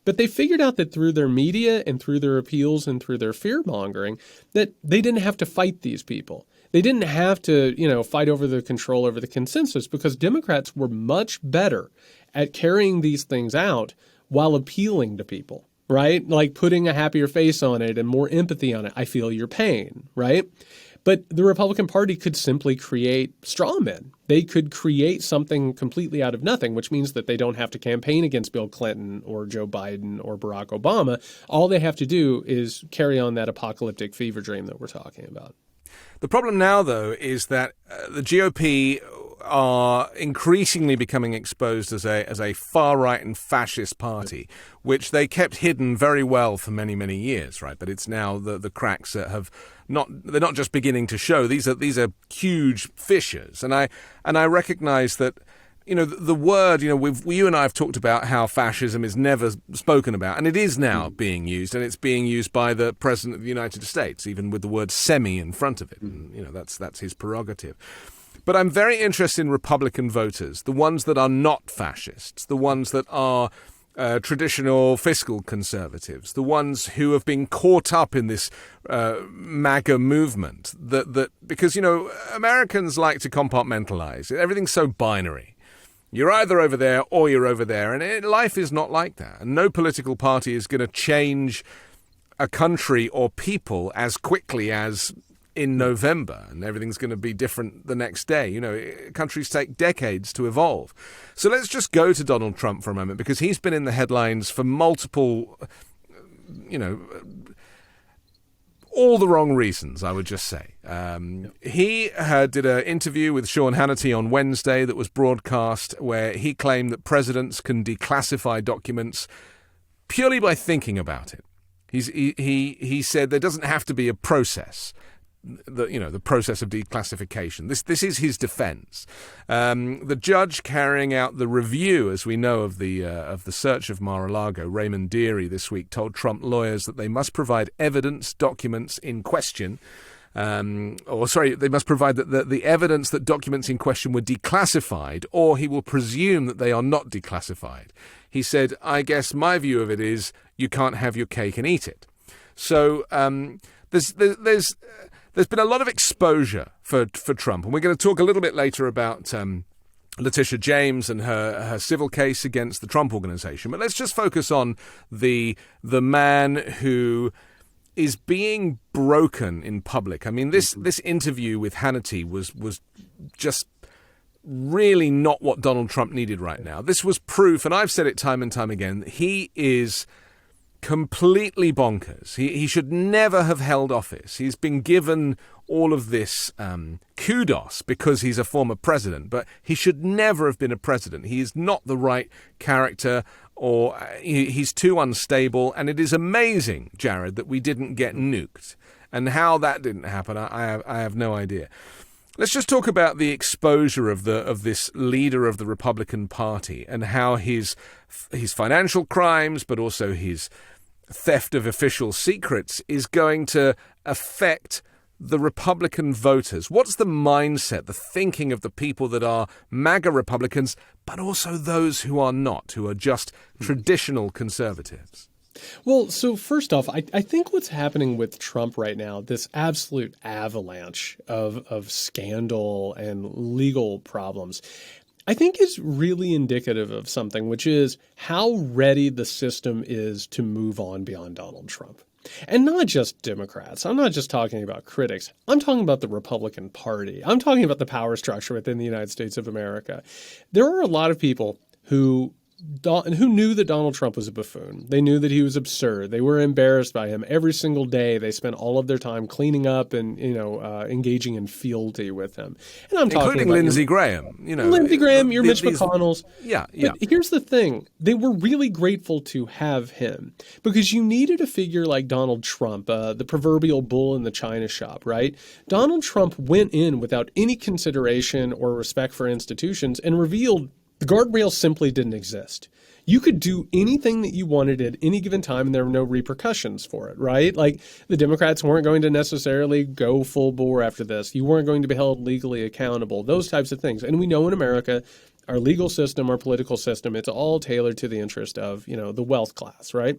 But they figured out that through their media and through their appeals and through their fear-mongering that they didn't have to fight these people. They didn't have to, fight over the control over the consensus because Democrats were much better at carrying these things out while appealing to people. right? Like putting a happier face on it and more empathy on it. I feel your pain, right? But the Republican Party could simply create straw men. They could create something completely out of nothing, which means that they don't have to campaign against Bill Clinton or Joe Biden or Barack Obama. All they have to do is carry on that apocalyptic fever dream that we're talking about. The problem now, though, is that the GOP are increasingly becoming exposed as a far-right and fascist party, which they kept hidden very well for many, many years, right? But it's now the cracks that they're not just beginning to show. These are huge fissures, and I recognize that, you know, the word, you know, you and I have talked about how fascism is never spoken about, and it is now being used, and it's being used by the President of the United States, even with the word semi in front of it. And, you know, that's his prerogative. But I'm very interested in Republican voters, the ones that are not fascists, the ones that are traditional fiscal conservatives, the ones who have been caught up in this MAGA movement. That because, you know, Americans like to compartmentalize. Everything's so binary. You're either over there or you're over there, and life is not like that. And no political party is going to change a country or people as quickly as in November, and everything's going to be different the next day. You know, countries take decades to evolve. So let's just go to Donald Trump for a moment, because he's been in the headlines for multiple, you know, all the wrong reasons, I would just say. He did an interview with Sean Hannity on Wednesday that was broadcast, where he claimed that presidents can declassify documents purely by thinking about it. He said there doesn't have to be a process. The process of declassification. This is his defense. The judge carrying out the review, as we know, of the search of Mar-a-Lago, Raymond Deary, this week told Trump lawyers that they must provide evidence documents in question. They must provide that the evidence that documents in question were declassified, or he will presume that they are not declassified. He said, I guess my view of it is you can't have your cake and eat it. So there's been a lot of exposure for Trump, and we're going to talk a little bit later about Letitia James and her civil case against the Trump Organization. But let's just focus on the man who is being broken in public. I mean, this interview with Hannity was just really not what Donald Trump needed right now. This was proof, and I've said it time and time again, he is completely bonkers. He should never have held office. He's been given all of this kudos because he's a former president, but he should never have been a president. He is not the right character, or he's too unstable. And it is amazing, Jared, that we didn't get nuked. And how that didn't happen, I have no idea. Let's just talk about the exposure of this leader of the Republican Party and how his financial crimes, but also his theft of official secrets, is going to affect the Republican voters. What's the mindset, the thinking of the people that are MAGA Republicans, but also those who are not, who are just traditional conservatives? Well, so first off, I think what's happening with Trump right now, this absolute avalanche of scandal and legal problems, I think is really indicative of something, which is how ready the system is to move on beyond Donald Trump. And not just Democrats. I'm not just talking about critics. I'm talking about the Republican Party. I'm talking about the power structure within the United States of America. There are a lot of people who knew that Donald Trump was a buffoon. They knew that he was absurd. They were embarrassed by him. Every single day, they spent all of their time cleaning up and, engaging in fealty with him. And I'm talking including about Lindsey Graham. Lindsey Graham, your Mitch McConnells. Yeah. But here's the thing. They were really grateful to have him because you needed a figure like Donald Trump, the proverbial bull in the china shop, right? Donald Trump went in without any consideration or respect for institutions and revealed the guardrails simply didn't exist. You could do anything that you wanted at any given time, and there were no repercussions for it, right? Like the Democrats weren't going to necessarily go full bore after this. You weren't going to be held legally accountable, those types of things. And we know in America, our legal system, our political system, it's all tailored to the interest of, the wealth class, right?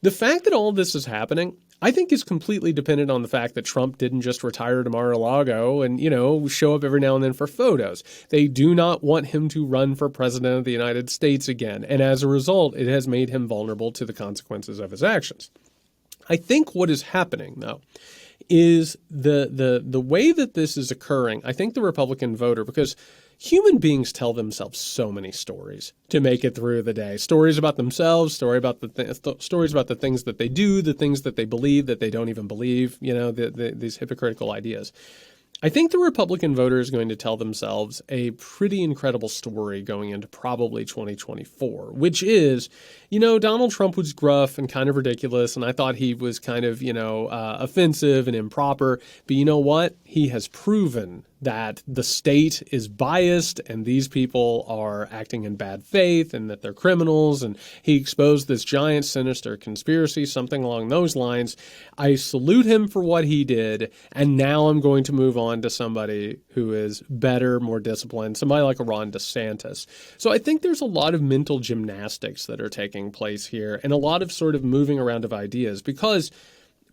The fact that all of this is happening, I think is completely dependent on the fact that Trump didn't just retire to Mar-a-Lago and, show up every now and then for photos. They do not want him to run for president of the United States again. And as a result, it has made him vulnerable to the consequences of his actions. I think what is happening, though, is the way that this is occurring. I think the Republican voter, because human beings tell themselves so many stories to make it through the day. Stories about themselves, stories about the things that they do, the things that they believe that they don't even believe, these hypocritical ideas. I think the Republican voter is going to tell themselves a pretty incredible story going into probably 2024, which is, Donald Trump was gruff and kind of ridiculous, and I thought he was kind of, offensive and improper. But you know what? He has proven that the state is biased and these people are acting in bad faith and that they're criminals. And he exposed this giant sinister conspiracy, something along those lines. I salute him for what he did. And now I'm going to move on to somebody who is better, more disciplined, somebody like a Ron DeSantis. So I think there's a lot of mental gymnastics that are taking place here and a lot of sort of moving around of ideas, because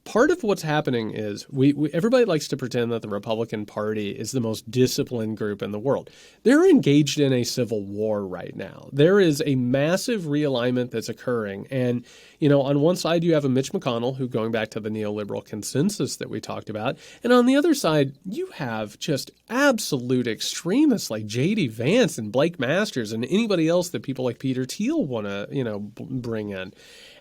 part of what's happening is everybody likes to pretend that the Republican Party is the most disciplined group in the world. They're engaged in a civil war right now. There is a massive realignment that's occurring. And, on one side, you have a Mitch McConnell who, going back to the neoliberal consensus that we talked about. And on the other side, you have just absolute extremists like J.D. Vance and Blake Masters and anybody else that people like Peter Thiel want to, bring in.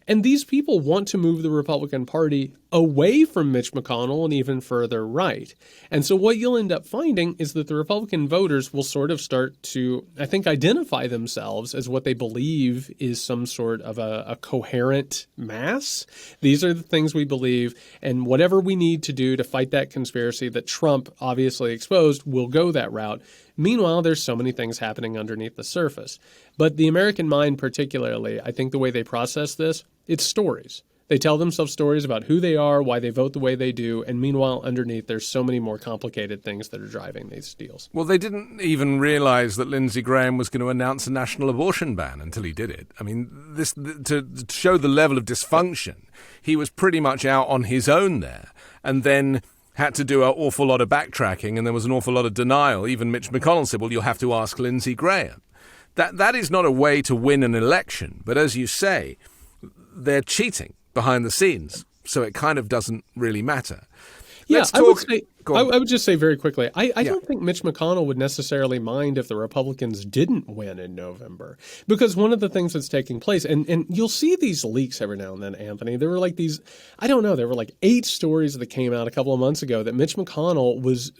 And these people want to move the Republican Party away from Mitch McConnell and even further right. And so what you'll end up finding is that the Republican voters will sort of start to, I think, identify themselves as what they believe is some sort of a coherent mass. These are the things we believe, and whatever we need to do to fight that conspiracy that Trump obviously exposed, we'll go that route. Meanwhile, there's so many things happening underneath the surface. But the American mind particularly, I think the way they process this, it's stories. They tell themselves stories about who they are, why they vote the way they do, and meanwhile, underneath, there's so many more complicated things that are driving these deals. Well, they didn't even realize that Lindsey Graham was going to announce a national abortion ban until he did it. I mean, to show the level of dysfunction, he was pretty much out on his own there, and then had to do an awful lot of backtracking, and there was an awful lot of denial. Even Mitch McConnell said, well, you'll have to ask Lindsey Graham. That is not a way to win an election, but as you say, they're cheating behind the scenes, so it kind of doesn't really matter. Let's talk. I would just say very quickly, I don't think Mitch McConnell would necessarily mind if the Republicans didn't win in November, because one of the things that's taking place, and you'll see these leaks every now and then, Anthony, there were like these, there were like 8 stories that came out a couple of months ago that Mitch McConnell was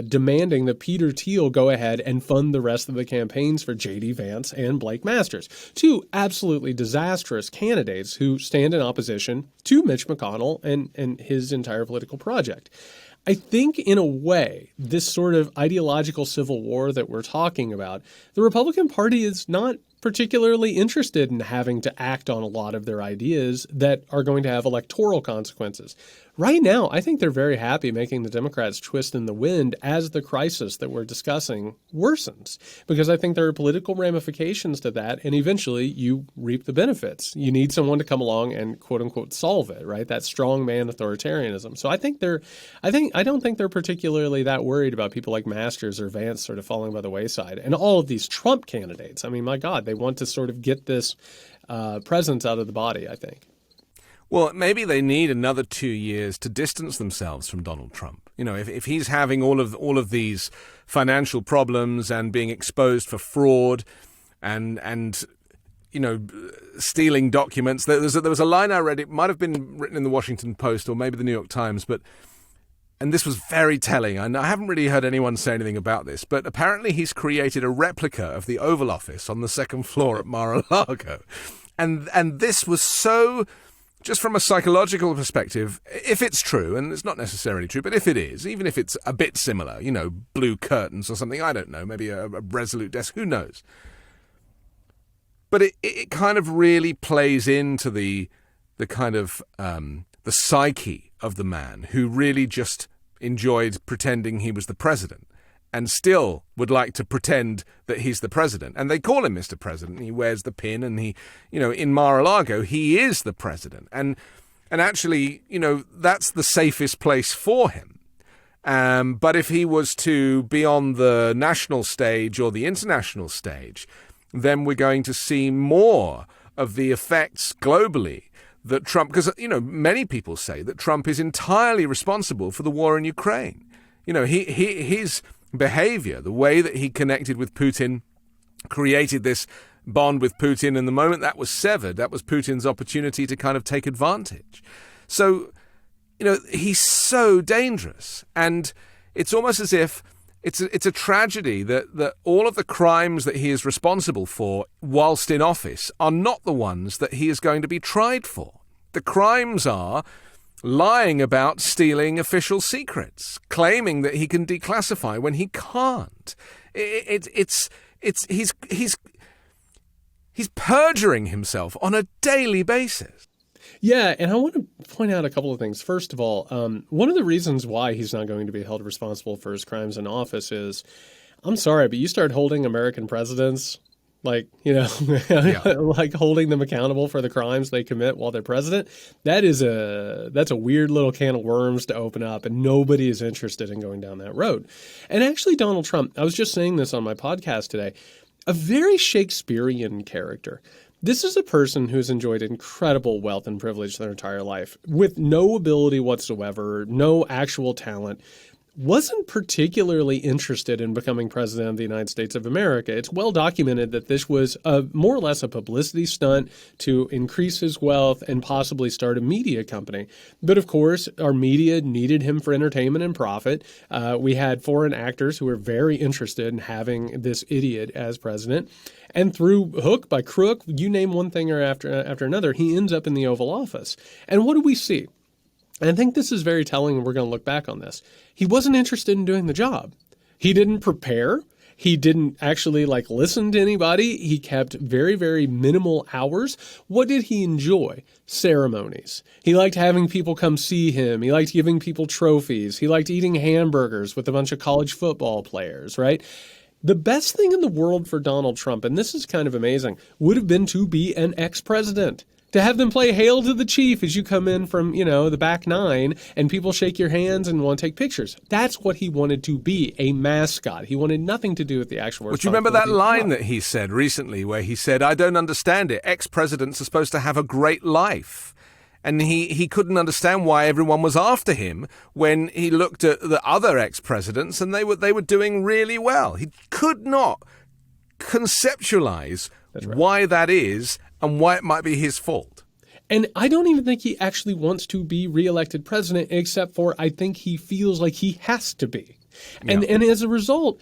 demanding that Peter Thiel go ahead and fund the rest of the campaigns for J.D. Vance and Blake Masters, 2 absolutely disastrous candidates who stand in opposition to Mitch McConnell and his entire political project. I think, in a way, this sort of ideological civil war that we're talking about, the Republican Party is not particularly interested in having to act on a lot of their ideas that are going to have electoral consequences. Right now, I think they're very happy making the Democrats twist in the wind as the crisis that we're discussing worsens, because I think there are political ramifications to that, and eventually you reap the benefits. You need someone to come along and quote unquote solve it, right? That strongman authoritarianism. So I don't think they're particularly that worried about people like Masters or Vance sort of falling by the wayside. And all of these Trump candidates, I mean, my God, they want to sort of get this presence out of the body, I think. Well, maybe they need another 2 years to distance themselves from Donald Trump. You know, if he's having all of these financial problems and being exposed for fraud and stealing documents. There was a line I read, it might have been written in the Washington Post or maybe the New York Times, and this was very telling. And I haven't really heard anyone say anything about this, but apparently he's created a replica of the Oval Office on the second floor at Mar-a-Lago. And this was so... Just from a psychological perspective, if it's true, and it's not necessarily true, but if it is, even if it's a bit similar, blue curtains or something, I don't know, maybe a Resolute desk, who knows? But it kind of really plays into the kind of the psyche of the man who really just enjoyed pretending he was the president and still would like to pretend that he's the president. And they call him Mr. President. He wears the pin and he, in Mar-a-Lago, he is the president. And And actually, that's the safest place for him. But if he was to be on the national stage or the international stage, then we're going to see more of the effects globally that Trump, because, many people say that Trump is entirely responsible for the war in Ukraine. His behavior, the way that he connected with Putin, created this bond with Putin, and the moment that was severed, that was Putin's opportunity to kind of take advantage. So, he's so dangerous, and it's almost as if it's a tragedy that all of the crimes that he is responsible for whilst in office are not the ones that he is going to be tried for. The crimes are lying about stealing official secrets, claiming that he can declassify when he can't. He's perjuring himself on a daily basis. Yeah, and I want to point out a couple of things. First of all, one of the reasons why he's not going to be held responsible for his crimes in office is, I'm sorry, but you start holding American presidents, like holding them accountable for the crimes they commit while they're president. That's a weird little can of worms to open up, and nobody is interested in going down that road. And actually, Donald Trump, I was just saying this on my podcast today, a very Shakespearean character. This is a person who's enjoyed incredible wealth and privilege their entire life with no ability whatsoever, no actual talent, wasn't particularly interested in becoming president of the United States of America. It's well documented that this was more or less a publicity stunt to increase his wealth and possibly start a media company. But of course, our media needed him for entertainment and profit. We had foreign actors who were very interested in having this idiot as president. And through hook by crook, you name one thing or after another, he ends up in the Oval Office. And what do we see? And I think this is very telling, and we're going to look back on this. He wasn't interested in doing the job. He didn't prepare. He didn't actually listen to anybody. He kept very, very minimal hours. What did he enjoy? Ceremonies. He liked having people come see him. He liked giving people trophies. He liked eating hamburgers with a bunch of college football players, right? The best thing in the world for Donald Trump, and this is kind of amazing, would have been to be an ex-president. To have them play Hail to the Chief as you come in from, the back nine and people shake your hands and want to take pictures. That's what he wanted to be, a mascot. He wanted nothing to do with the actual responsibility. But you remember that line that he said recently where he said, I don't understand it. Ex-presidents are supposed to have a great life. And he couldn't understand why everyone was after him when he looked at the other ex-presidents and they were doing really well. He could not conceptualize why that is and why it might be his fault. And I don't even think he actually wants to be reelected president, except for I think he feels like he has to be. And as a result,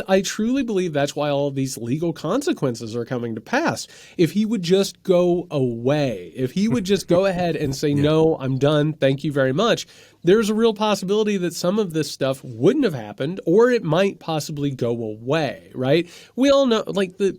I truly believe that's why all of these legal consequences are coming to pass. If he would just go away, if he would just go ahead and say, no, I'm done, thank you very much, there's a real possibility that some of this stuff wouldn't have happened, or it might possibly go away, right? We all know,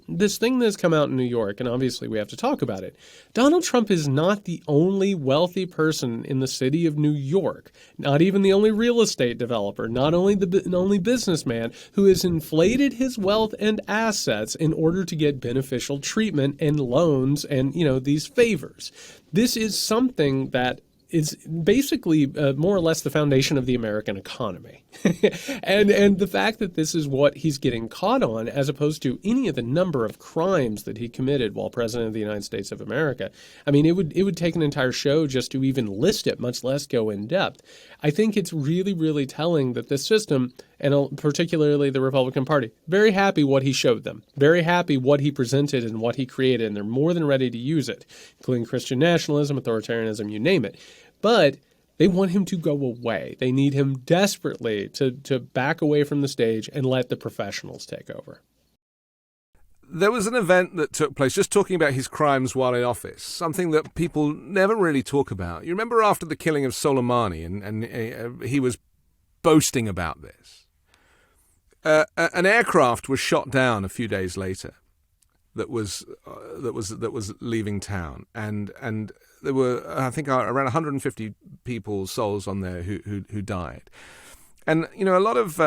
this thing that's come out in New York, and obviously we have to talk about it. Donald Trump is not the only wealthy person in the city of New York, not even the only real estate developer, not only the only businessman who has inflated his wealth and assets in order to get beneficial treatment and loans and, these favors. This is something that is basically more or less the foundation of the American economy. and the fact that this is what he's getting caught on, as opposed to any of the number of crimes that he committed while president of the United States of America. I mean, it would take an entire show just to even list it, much less go in depth. I think it's really, really telling that this system, and particularly the Republican Party, very happy what he showed them, very happy what he presented and what he created, and they're more than ready to use it, including Christian nationalism, authoritarianism, you name it. But they want him to go away. They need him desperately to back away from the stage and let the professionals take over. There was an event that took place, just talking about his crimes while in office, something that people never really talk about. You remember after the killing of Soleimani, and he was boasting about this. An aircraft was shot down a few days later that was leaving town, and there were, I think, around 150 souls on there who died. And, a lot of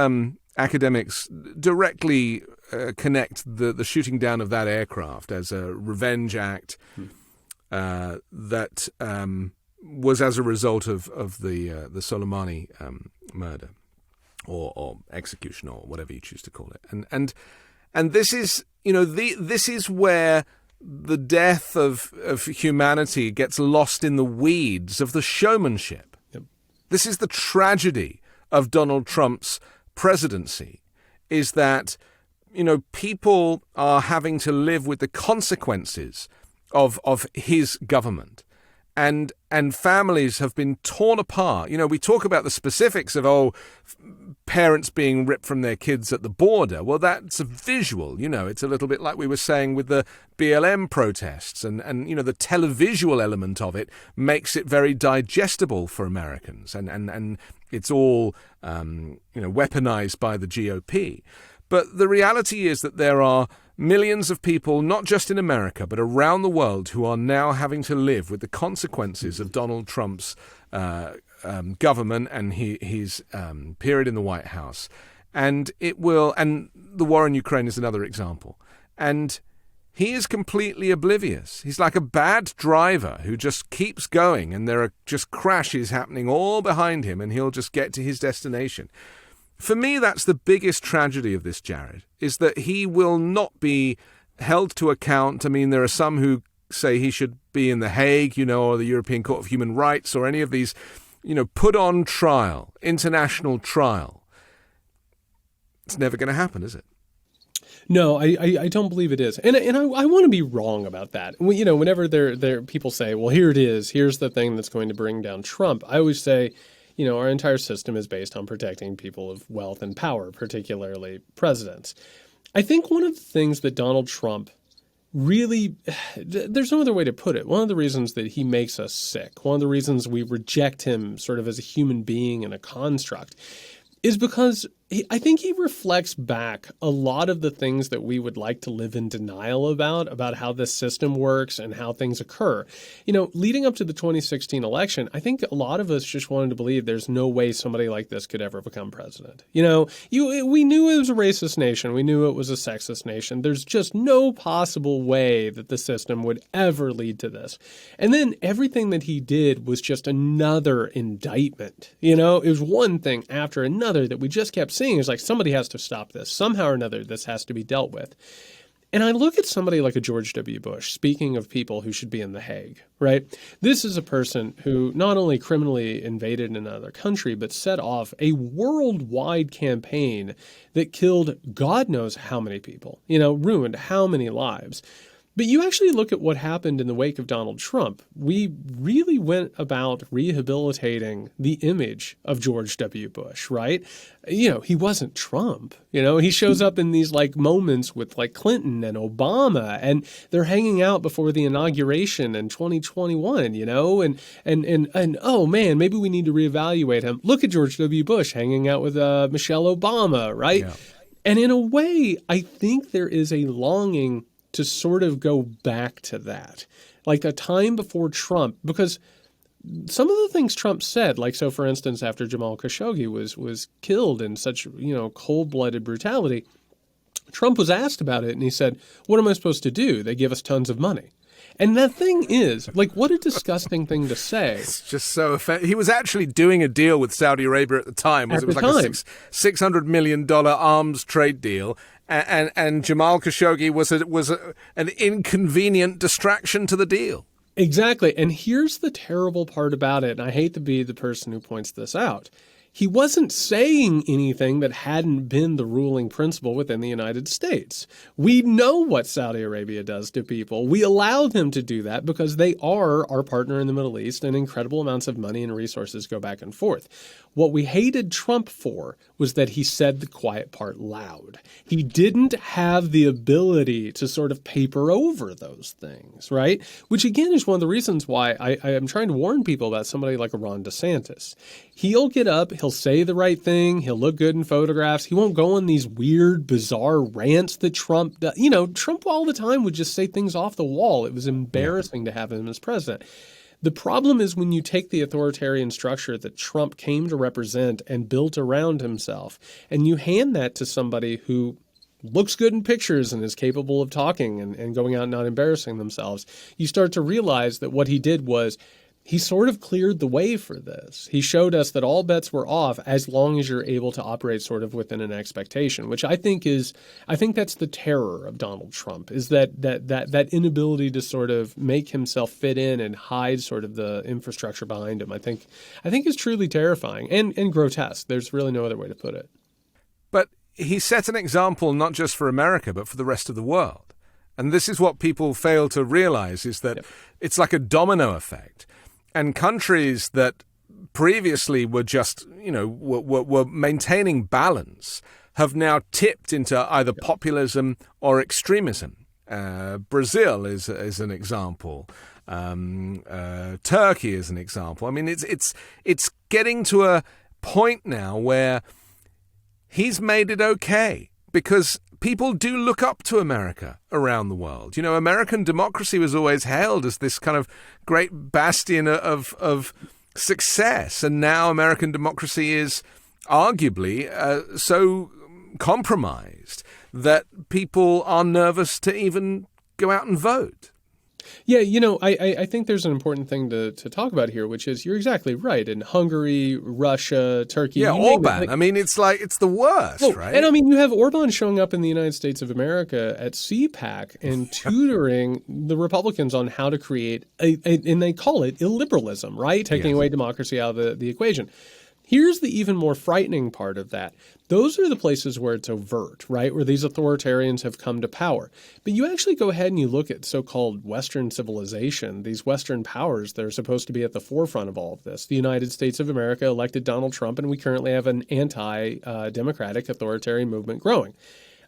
academics directly connect the shooting down of that aircraft as a revenge act that was as a result of the Soleimani murder or execution or whatever you choose to call it. And this is, this is where the death of humanity gets lost in the weeds of the showmanship. Yep. This is the tragedy of Donald Trump's presidency, is that, people are having to live with the consequences of his government. And families have been torn apart. We talk about the specifics of, parents being ripped from their kids at the border. Well, that's a visual, it's a little bit like we were saying with the BLM protests. And the televisual element of it makes it very digestible for Americans. And it's all, weaponized by the GOP. But the reality is that there are millions of people, not just in America, but around the world, who are now having to live with the consequences of Donald Trump's government and his period in the White House. And the war in Ukraine is another example. And he is completely oblivious. He's like a bad driver who just keeps going, and there are just crashes happening all behind him, and he'll just get to his destination. For me, that's the biggest tragedy of this, Jared, is that he will not be held to account. I mean, there are some who say he should be in The Hague, or the European Court of Human Rights, or any of these, put on trial, international trial. It's never going to happen, is it? No, I don't believe it is. And I want to be wrong about that. Whenever people say, well, here it is, here's the thing that's going to bring down Trump, I always say, our entire system is based on protecting people of wealth and power, particularly presidents. I think one of the things that Donald Trump really, there's no other way to put it. One of the reasons that he makes us sick, one of the reasons we reject him sort of as a human being and a construct, is because I think he reflects back a lot of the things that we would like to live in denial about how this system works and how things occur. Leading up to the 2016 election, I think a lot of us just wanted to believe there's no way somebody like this could ever become president. We knew it was a racist nation. We knew it was a sexist nation. There's just no possible way that the system would ever lead to this. And then everything that he did was just another indictment. It was one thing after another that we just kept seeing. Is like, somebody has to stop this. Somehow or another, this has to be dealt with. And I look at somebody like a George W. Bush, speaking of people who should be in The Hague, right? This is a person who not only criminally invaded another country, but set off a worldwide campaign that killed God knows how many people, ruined how many lives. But you actually look at what happened in the wake of Donald Trump. We really went about rehabilitating the image of George W. Bush, right? He wasn't Trump. He shows up in these moments with Clinton and Obama, and they're hanging out before the inauguration in 2021, and oh man, maybe we need to reevaluate him. Look at George W. Bush hanging out with Michelle Obama, right? Yeah. And in a way, I think there is a longing to sort of go back to that, like a time before Trump, because some of the things Trump said, so for instance, after Jamal Khashoggi was killed in such, cold-blooded brutality, Trump was asked about it and he said, what am I supposed to do? They give us tons of money. And that thing is, what a disgusting thing to say. It's just so offensive. He was actually doing a deal with Saudi Arabia at the time. It was like a $600 million arms trade deal. And Jamal Khashoggi was an inconvenient distraction to the deal. Exactly. And here's the terrible part about it, and I hate to be the person who points this out. He wasn't saying anything that hadn't been the ruling principle within the United States. We know what Saudi Arabia does to people. We allow them to do that because they are our partner in the Middle East, and incredible amounts of money and resources go back and forth. What we hated Trump for was that he said the quiet part loud. He didn't have the ability to sort of paper over those things, right? Which again is one of the reasons why I am trying to warn people about somebody like a Ron DeSantis. He'll get up, he'll say the right thing, he'll look good in photographs. He won't go on these weird, bizarre rants that Trump does. Trump all the time would just say things off the wall. It was embarrassing to have him as president. The problem is when you take the authoritarian structure that Trump came to represent and built around himself, and you hand that to somebody who looks good in pictures and is capable of talking and going out and not embarrassing themselves, you start to realize that what he did was he sort of cleared the way for this. He showed us that all bets were off as long as you're able to operate sort of within an expectation, which I think that's the terror of Donald Trump, is that inability to sort of make himself fit in and hide sort of the infrastructure behind him. I think is truly terrifying and grotesque. There's really no other way to put it. But he set an example not just for America, but for the rest of the world. And this is what people fail to realize, is that it's like a domino effect. And countries that previously were just, were maintaining balance have now tipped into either populism or extremism. Brazil is an example. Turkey is an example. I mean, it's getting to a point now where he's made it okay because people do look up to America around the world. American democracy was always hailed as this kind of great bastion of success. And now American democracy is arguably so compromised that people are nervous to even go out and vote. Yeah, I think there's an important thing to talk about here, which is you're exactly right. In Hungary, Russia, Turkey. Yeah, Orban. It's the worst, right? And you have Orban showing up in the United States of America at CPAC and tutoring the Republicans on how to create and they call it illiberalism, right? Taking away democracy out of the equation. Here's the even more frightening part of that. Those are the places where it's overt, right, where these authoritarians have come to power. But you actually go ahead and you look at so-called Western civilization, these Western powers that are supposed to be at the forefront of all of this. The United States of America elected Donald Trump, and we currently have an anti-democratic authoritarian movement growing.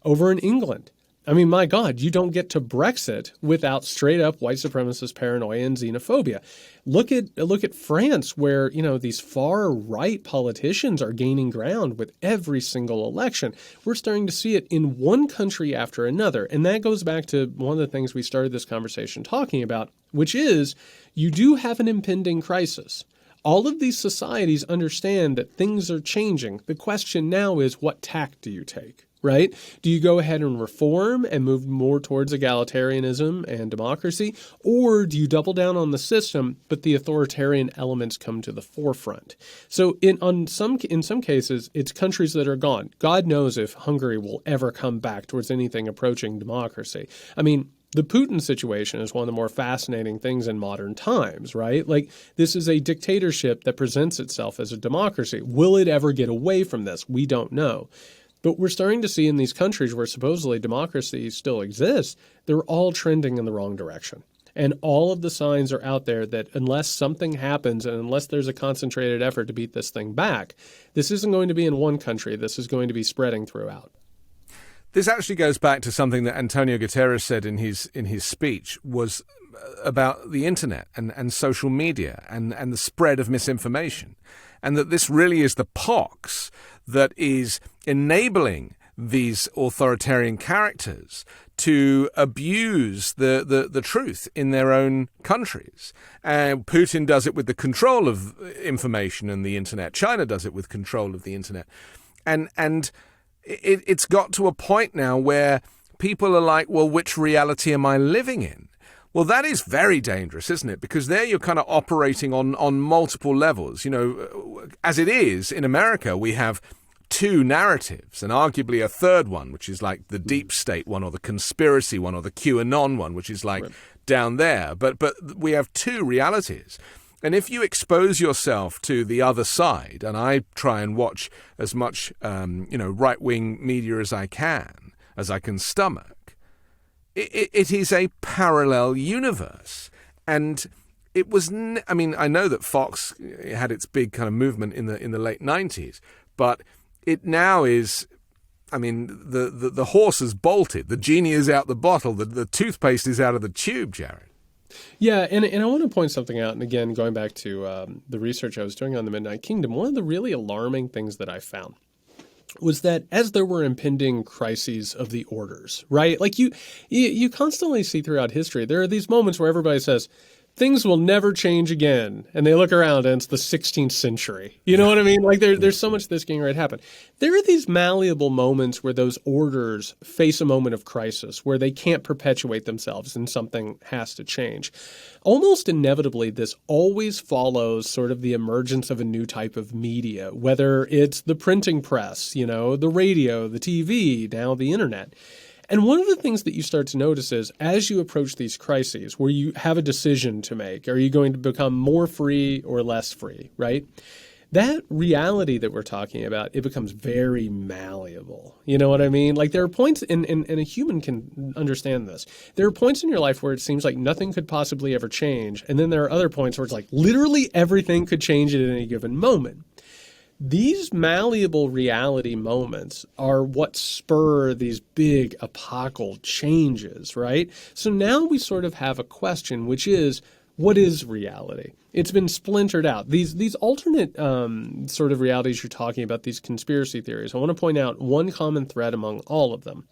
Over in England, my God, you don't get to Brexit without straight up white supremacist paranoia and xenophobia. Look at France, where, these far right politicians are gaining ground with every single election. We're starting to see it in one country after another. And that goes back to one of the things we started this conversation talking about, which is you do have an impending crisis. All of these societies understand that things are changing. The question now is, what tack do you take? Right? Do you go ahead and reform and move more towards egalitarianism and democracy? Or do you double down on the system, but the authoritarian elements come to the forefront? So in some cases, it's countries that are gone. God knows if Hungary will ever come back towards anything approaching democracy. The Putin situation is one of the more fascinating things in modern times, right? This is a dictatorship that presents itself as a democracy. Will it ever get away from this? We don't know. But we're starting to see in these countries where supposedly democracy still exists, they're all trending in the wrong direction. And all of the signs are out there that unless something happens and unless there's a concentrated effort to beat this thing back, this isn't going to be in one country. This is going to be spreading throughout. This actually goes back to something that Antonio Guterres said in his speech, was about the internet and social media and the spread of misinformation. And that this really is the pox that is enabling these authoritarian characters to abuse the truth in their own countries. And Putin does it with the control of information and the internet. China does it with control of the internet. And it's got to a point now where people are like, well, which reality am I living in? Well, that is very dangerous, isn't it? Because there you're kind of operating on multiple levels. As it is in America, we have two narratives and arguably a third one, which is like the deep state one or the conspiracy one or the QAnon one, which is like down there. But we have two realities. And if you expose yourself to the other side, and I try and watch as much, right-wing media as I can stomach, it is a parallel universe. And it was, I know that Fox had its big kind of movement in the late 90s, but it now is, the horse has bolted, the genie is out the bottle, the toothpaste is out of the tube, Jared. Yeah, and I want to point something out, and again, going back to the research I was doing on the Midnight Kingdom, one of the really alarming things that I found was that as there were impending crises of the orders, right? You constantly see throughout history, there are these moments where everybody says, things will never change again. And they look around and it's the 16th century. You know what I mean? Like there's so much of this getting ready to happen. There are these malleable moments where those orders face a moment of crisis, where they can't perpetuate themselves and something has to change. Almost inevitably, this always follows sort of the emergence of a new type of media, whether it's the printing press, the radio, the TV, now the internet. And one of the things that you start to notice is as you approach these crises where you have a decision to make, are you going to become more free or less free, right? That reality that we're talking about, it becomes very malleable. You know what I mean? Like there are points, and a human can understand this. There are points in your life where it seems like nothing could possibly ever change. And then there are other points where it's like literally everything could change at any given moment. These malleable reality moments are what spur these big epochal changes, right? So now we sort of have a question, which is, what is reality? It's been splintered out. These alternate sort of realities you're talking about, these conspiracy theories, I want to point out one common thread among all of them.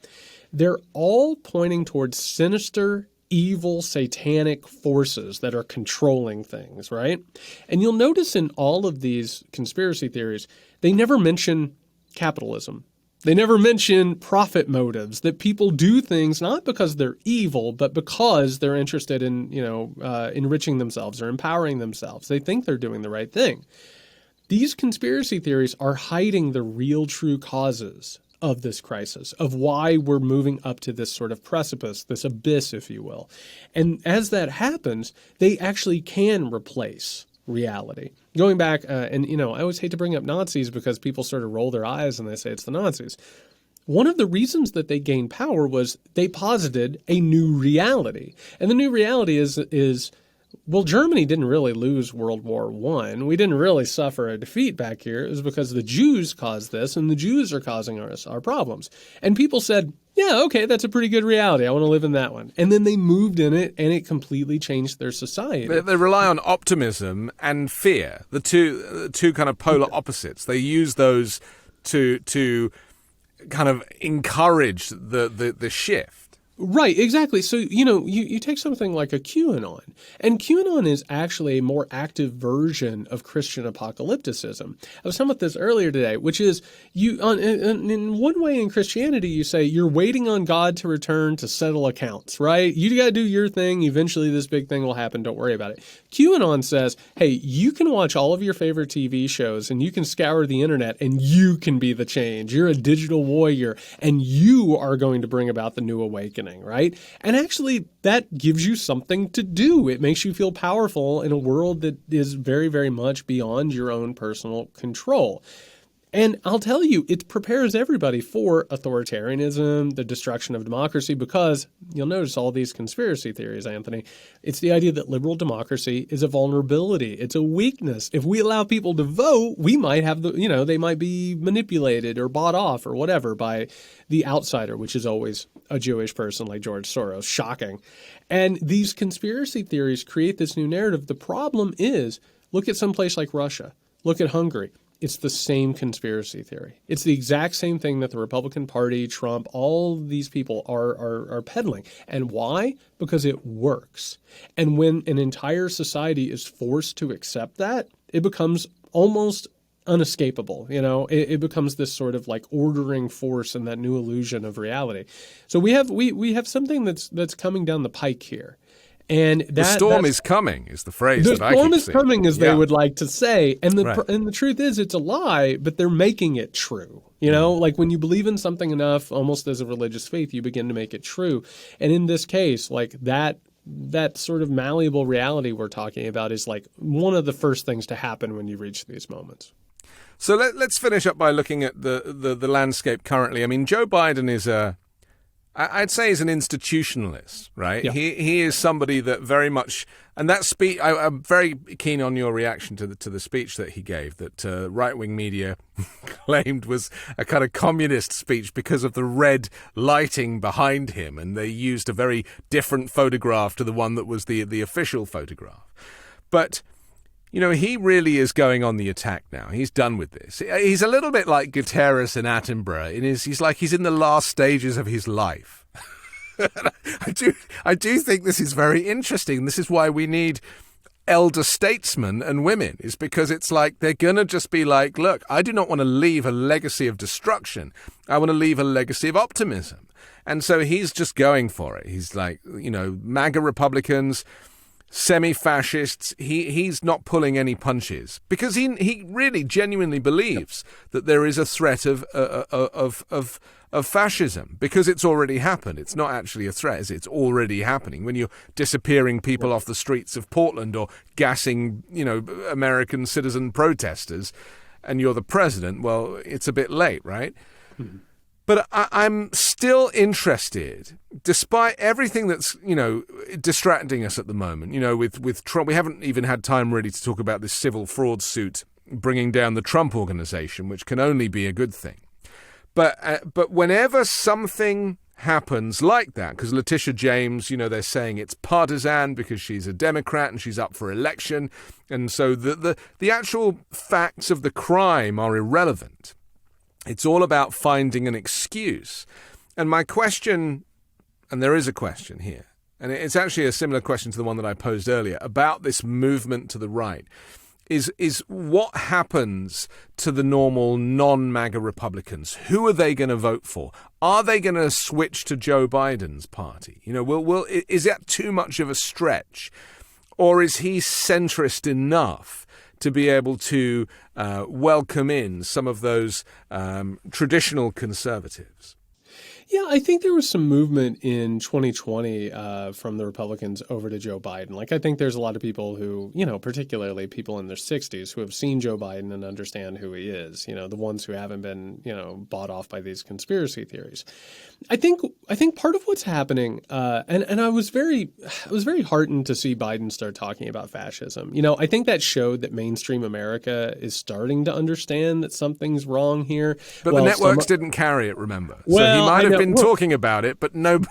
They're all pointing towards sinister, evil, satanic forces that are controlling things, right? And you'll notice in all of these conspiracy theories, they never mention capitalism. They never mention profit motives, that people do things not because they're evil, but because they're interested in, enriching themselves or empowering themselves. They think they're doing the right thing. These conspiracy theories are hiding the real true causes of this crisis, of why we're moving up to this sort of precipice, this abyss, if you will. And as that happens, they actually can replace reality. Going back, I always hate to bring up Nazis because people sort of roll their eyes and they say it's the Nazis. One of the reasons that they gained power was they posited a new reality. And the new reality is well, Germany didn't really lose World War I. We didn't really suffer a defeat back here. It was because the Jews caused this, and the Jews are causing our problems. And people said, yeah, okay, that's a pretty good reality. I want to live in that one. And then they moved in it, and it completely changed their society. They rely on optimism and fear, the two kind of polar opposites. They use those to kind of encourage the shift. Right, exactly. So, you take something like a QAnon, and QAnon is actually a more active version of Christian apocalypticism. I was talking about this earlier today, which is in one way in Christianity, you say you're waiting on God to return to settle accounts, right? You got to do your thing. Eventually this big thing will happen. Don't worry about it. QAnon says, hey, you can watch all of your favorite TV shows and you can scour the internet and you can be the change. You're a digital warrior and you are going to bring about the new awakening. Right? And actually, that gives you something to do. It makes you feel powerful in a world that is very, very much beyond your own personal control. And I'll tell you, it prepares everybody for authoritarianism, the destruction of democracy, because you'll notice all these conspiracy theories, Anthony. It's the idea that liberal democracy is a vulnerability. It's a weakness. If we allow people to vote, we might have they might be manipulated or bought off or whatever by the outsider, which is always a Jewish person like George Soros. Shocking. And these conspiracy theories create this new narrative. The problem is, look at some place like Russia. Look at Hungary. It's the same conspiracy theory. It's the exact same thing that the Republican Party, Trump, all these people are peddling. And why? Because it works. And when an entire society is forced to accept that, it becomes almost unescapable. It becomes this sort of like ordering force in that new illusion of reality. So we have something that's coming down the pike here. And the storm is coming is the phrase that I keep seeing. The storm is coming, as they would like to say. And the truth is it's a lie, but they're making it true. Like when you believe in something enough, almost as a religious faith, you begin to make it true. And in this case, like that sort of malleable reality we're talking about is like one of the first things to happen when you reach these moments. So let's finish up by looking at the landscape currently. I mean, Joe Biden is I'd say he's an institutionalist, right? Yeah. He is somebody that very much, and that speech. I'm very keen on your reaction to the speech that he gave, that right-wing media claimed was a kind of communist speech because of the red lighting behind him, and they used a very different photograph to the one that was the official photograph. But he really is going on the attack now. He's done with this. He's a little bit like Guterres in Attenborough. He's in the last stages of his life. I do think this is very interesting. This is why we need elder statesmen and women, is because it's like they're going to just be like, look, I do not want to leave a legacy of destruction. I want to leave a legacy of optimism. And so he's just going for it. He's like, MAGA Republicans, semi-fascists. He's not pulling any punches because he really genuinely believes that there is a threat of fascism because it's already happened. It's not actually a threat, it's already happening. When you're disappearing people off the streets of Portland or gassing, American citizen protesters, and you're the president, well, it's a bit late, right? Mm-hmm. But I'm still interested, despite everything that's, distracting us at the moment. With Trump, we haven't even had time really to talk about this civil fraud suit bringing down the Trump organization, which can only be a good thing. But whenever something happens like that, because Letitia James, they're saying it's partisan because she's a Democrat and she's up for election, and so the actual facts of the crime are irrelevant. It's all about finding an excuse. And my question, and there is a question here, and it's actually a similar question to the one that I posed earlier about this movement to the right, is what happens to the normal non-MAGA Republicans? Who are they going to vote for? Are they going to switch to Joe Biden's party? Is that too much of a stretch? Or is he centrist enough to be able to welcome in some of those traditional conservatives? Yeah, I think there was some movement in 2020 from the Republicans over to Joe Biden. I think there's a lot of people who, particularly people in their 60s who have seen Joe Biden and understand who he is, the ones who haven't been, bought off by these conspiracy theories. I think part of what's happening, and I was very heartened to see Biden start talking about fascism. I think that showed that mainstream America is starting to understand that something's wrong here. But the networks didn't carry it, remember? So he might have been talking about it, but nobody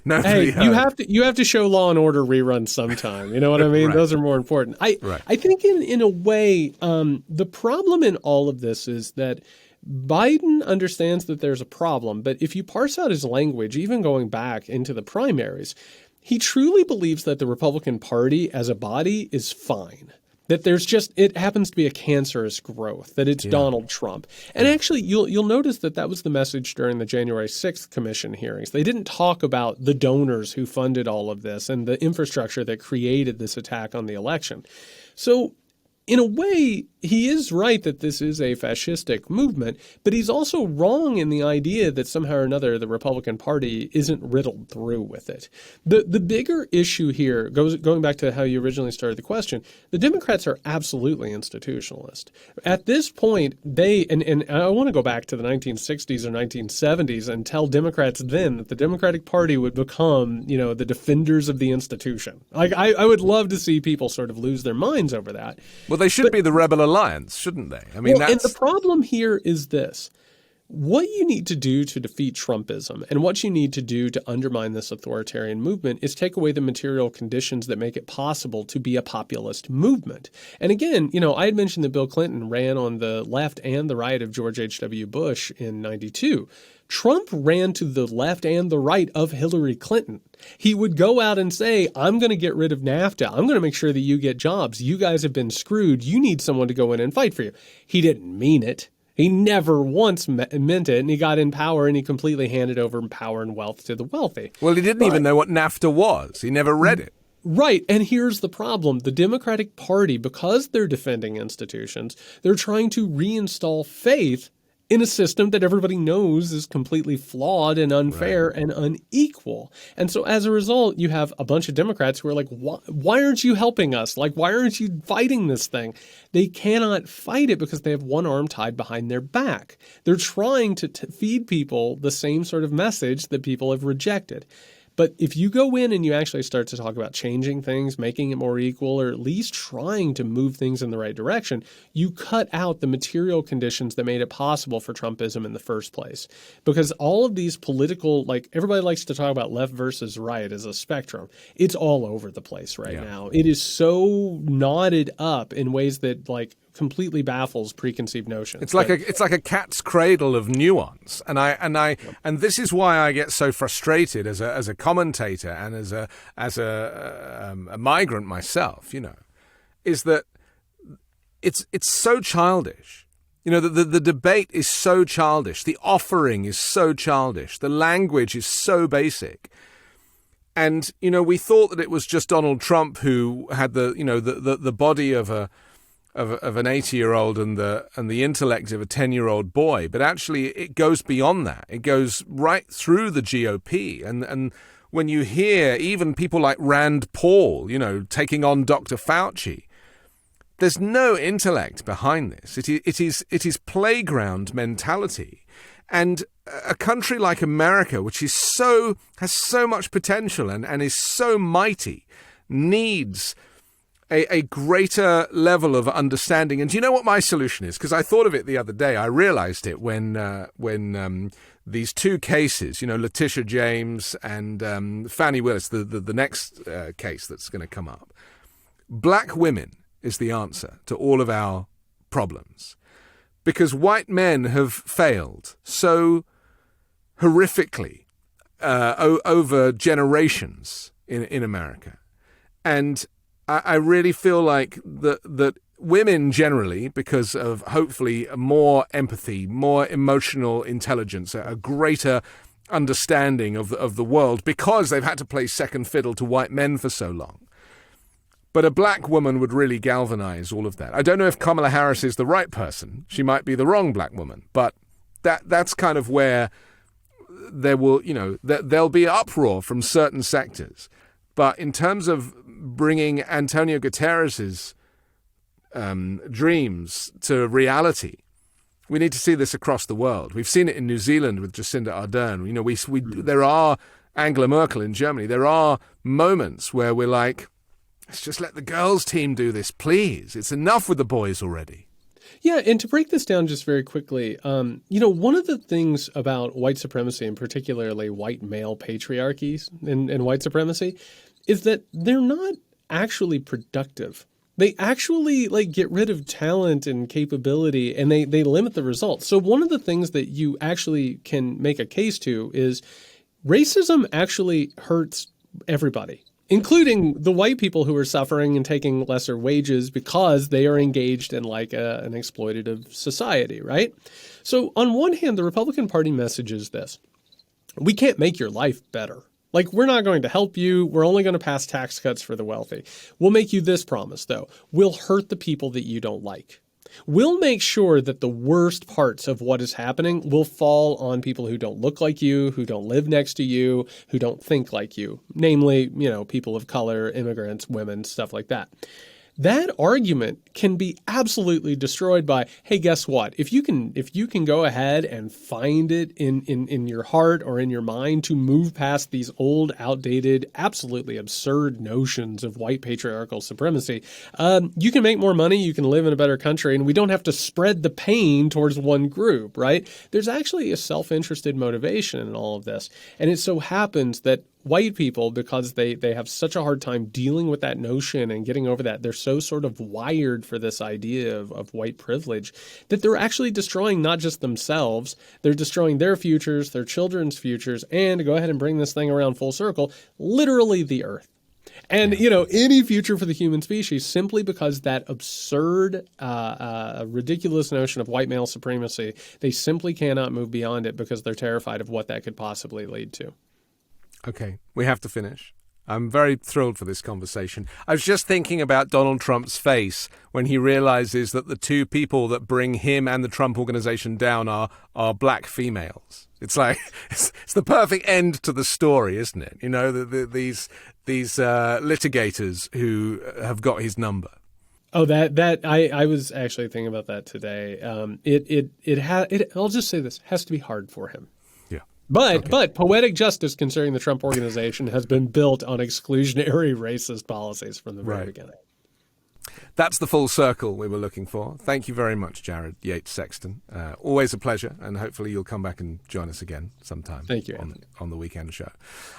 hey, heard. you have to show Law and Order reruns sometime. You know what I mean? Right. Those are more important. I think in a way, the problem in all of this is that Biden understands that there's a problem, but if you parse out his language, even going back into the primaries, he truly believes that the Republican Party as a body is fine. That it happens to be a cancerous growth, that it's Donald Trump. And actually, you'll notice that was the message during the January 6th commission hearings. They didn't talk about the donors who funded all of this and the infrastructure that created this attack on the election. So in a way, he is right that this is a fascistic movement, but he's also wrong in the idea that somehow or another the Republican Party isn't riddled through with it. The bigger issue here, going back to how you originally started the question, the Democrats are absolutely institutionalist. At this point, and I want to go back to the 1960s or 1970s and tell Democrats then that the Democratic Party would become, the defenders of the institution. I would love to see people sort of lose their minds over that. Well, they should be the rebel alliance, shouldn't they? I mean, and the problem here is this. What you need to do to defeat Trumpism and what you need to do to undermine this authoritarian movement is take away the material conditions that make it possible to be a populist movement. And again, I had mentioned that Bill Clinton ran on the left and the right of George H.W. Bush in 92. Trump ran to the left and the right of Hillary Clinton. He would go out and say, I'm going to get rid of NAFTA. I'm going to make sure that you get jobs. You guys have been screwed. You need someone to go in and fight for you. He didn't mean it. He never once meant it, and he got in power, and he completely handed over power and wealth to the wealthy. Well, he didn't even know what NAFTA was. He never read it. Right. And here's the problem. The Democratic Party, because they're defending institutions, they're trying to reinstall faith in a system that everybody knows is completely flawed and unfair and unequal. And so as a result, you have a bunch of Democrats who are like, why aren't you helping us? Why aren't you fighting this thing? They cannot fight it because they have one arm tied behind their back. They're trying to feed people the same sort of message that people have rejected. But if you go in and you actually start to talk about changing things, making it more equal, or at least trying to move things in the right direction, you cut out the material conditions that made it possible for Trumpism in the first place. Because all of these political, everybody likes to talk about left versus right as a spectrum. It's all over the place right now. It is so knotted up in ways that completely baffles preconceived notions. It's like a cat's cradle of nuance, and this is why I get so frustrated as a commentator and as a migrant myself. Is that it's so childish. The debate is so childish. The offering is so childish. The language is so basic. And, we thought that it was just Donald Trump who had the body of an 80-year-old and the intellect of a 10-year-old boy. But actually, it goes beyond that. It goes right through the GOP. And when you hear even people like Rand Paul, taking on Dr. Fauci, there's no intellect behind this. It is playground mentality. And a country like America, which has so much potential and is so mighty, needs a greater level of understanding. And do you know what my solution is? Because I thought of it the other day. I realized it when these two cases, Letitia James and Fannie Willis, the next case that's going to come up. Black women is the answer to all of our problems. Because white men have failed so horrifically over generations in America. And I really feel like that women generally, because of hopefully more empathy, more emotional intelligence, a greater understanding of the world, because they've had to play second fiddle to white men for so long. But a black woman would really galvanize all of that. I don't know if Kamala Harris is the right person. She might be the wrong black woman. But that's kind of where there will, there'll be uproar from certain sectors. But in terms of bringing Antonio Guterres's dreams to reality, we need to see this across the world. We've seen it in New Zealand with Jacinda Ardern. There are Angela Merkel in Germany. There are moments where we're like, let's just let the girls' team do this, please. It's enough with the boys already. Yeah, and to break this down just very quickly, one of the things about white supremacy, and particularly white male patriarchies and white supremacy, is that they're not actually productive. They actually get rid of talent and capability, and they limit the results. So one of the things that you actually can make a case to is racism actually hurts everybody, including the white people who are suffering and taking lesser wages because they are engaged in an exploitative society, right? So on one hand, the Republican Party messages this: we can't make your life better. We're not going to help you. We're only going to pass tax cuts for the wealthy. We'll make you this promise, though. We'll hurt the people that you don't like. We'll make sure that the worst parts of what is happening will fall on people who don't look like you, who don't live next to you, who don't think like you, namely, people of color, immigrants, women, stuff like that. That argument can be absolutely destroyed by, hey, guess what? If you can go ahead and find it in your heart or in your mind to move past these old, outdated, absolutely absurd notions of white patriarchal supremacy, you can make more money, you can live in a better country, and we don't have to spread the pain towards one group, right? There's actually a self-interested motivation in all of this. And it so happens that white people, because they have such a hard time dealing with that notion and getting over that, they're so sort of wired for this idea of white privilege that they're actually destroying not just themselves, they're destroying their futures, their children's futures, and to go ahead and bring this thing around full circle, literally the earth. And, any future for the human species, simply because that absurd, ridiculous notion of white male supremacy, they simply cannot move beyond it because they're terrified of what that could possibly lead to. Okay, we have to finish. I'm very thrilled for this conversation. I was just thinking about Donald Trump's face when he realizes that the two people that bring him and the Trump organization down are black females. It's like it's the perfect end to the story, isn't it? These litigators who have got his number. Oh, I was actually thinking about that today. I'll just say this, has to be hard for him. But poetic justice concerning the Trump organization has been built on exclusionary racist policies from the very beginning. That's the full circle we were looking for. Thank you very much, Jared Yates Sexton. Always a pleasure, and hopefully you'll come back and join us again sometime. Thank you, Anthony. On the Weekend Show.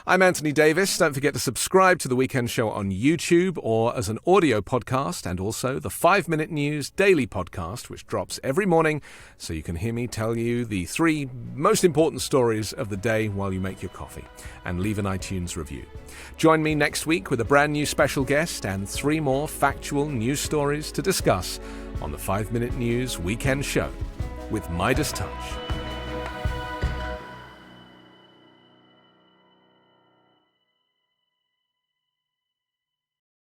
I'm Anthony Davis. Don't forget to subscribe to The Weekend Show on YouTube or as an audio podcast, and also the 5-Minute News daily podcast, which drops every morning, so you can hear me tell you the 3 most important stories of the day while you make your coffee, and leave an iTunes review. Join me next week with a brand new special guest and 3 more factual news stories to discuss on the 5-Minute News Weekend Show with Midas Touch.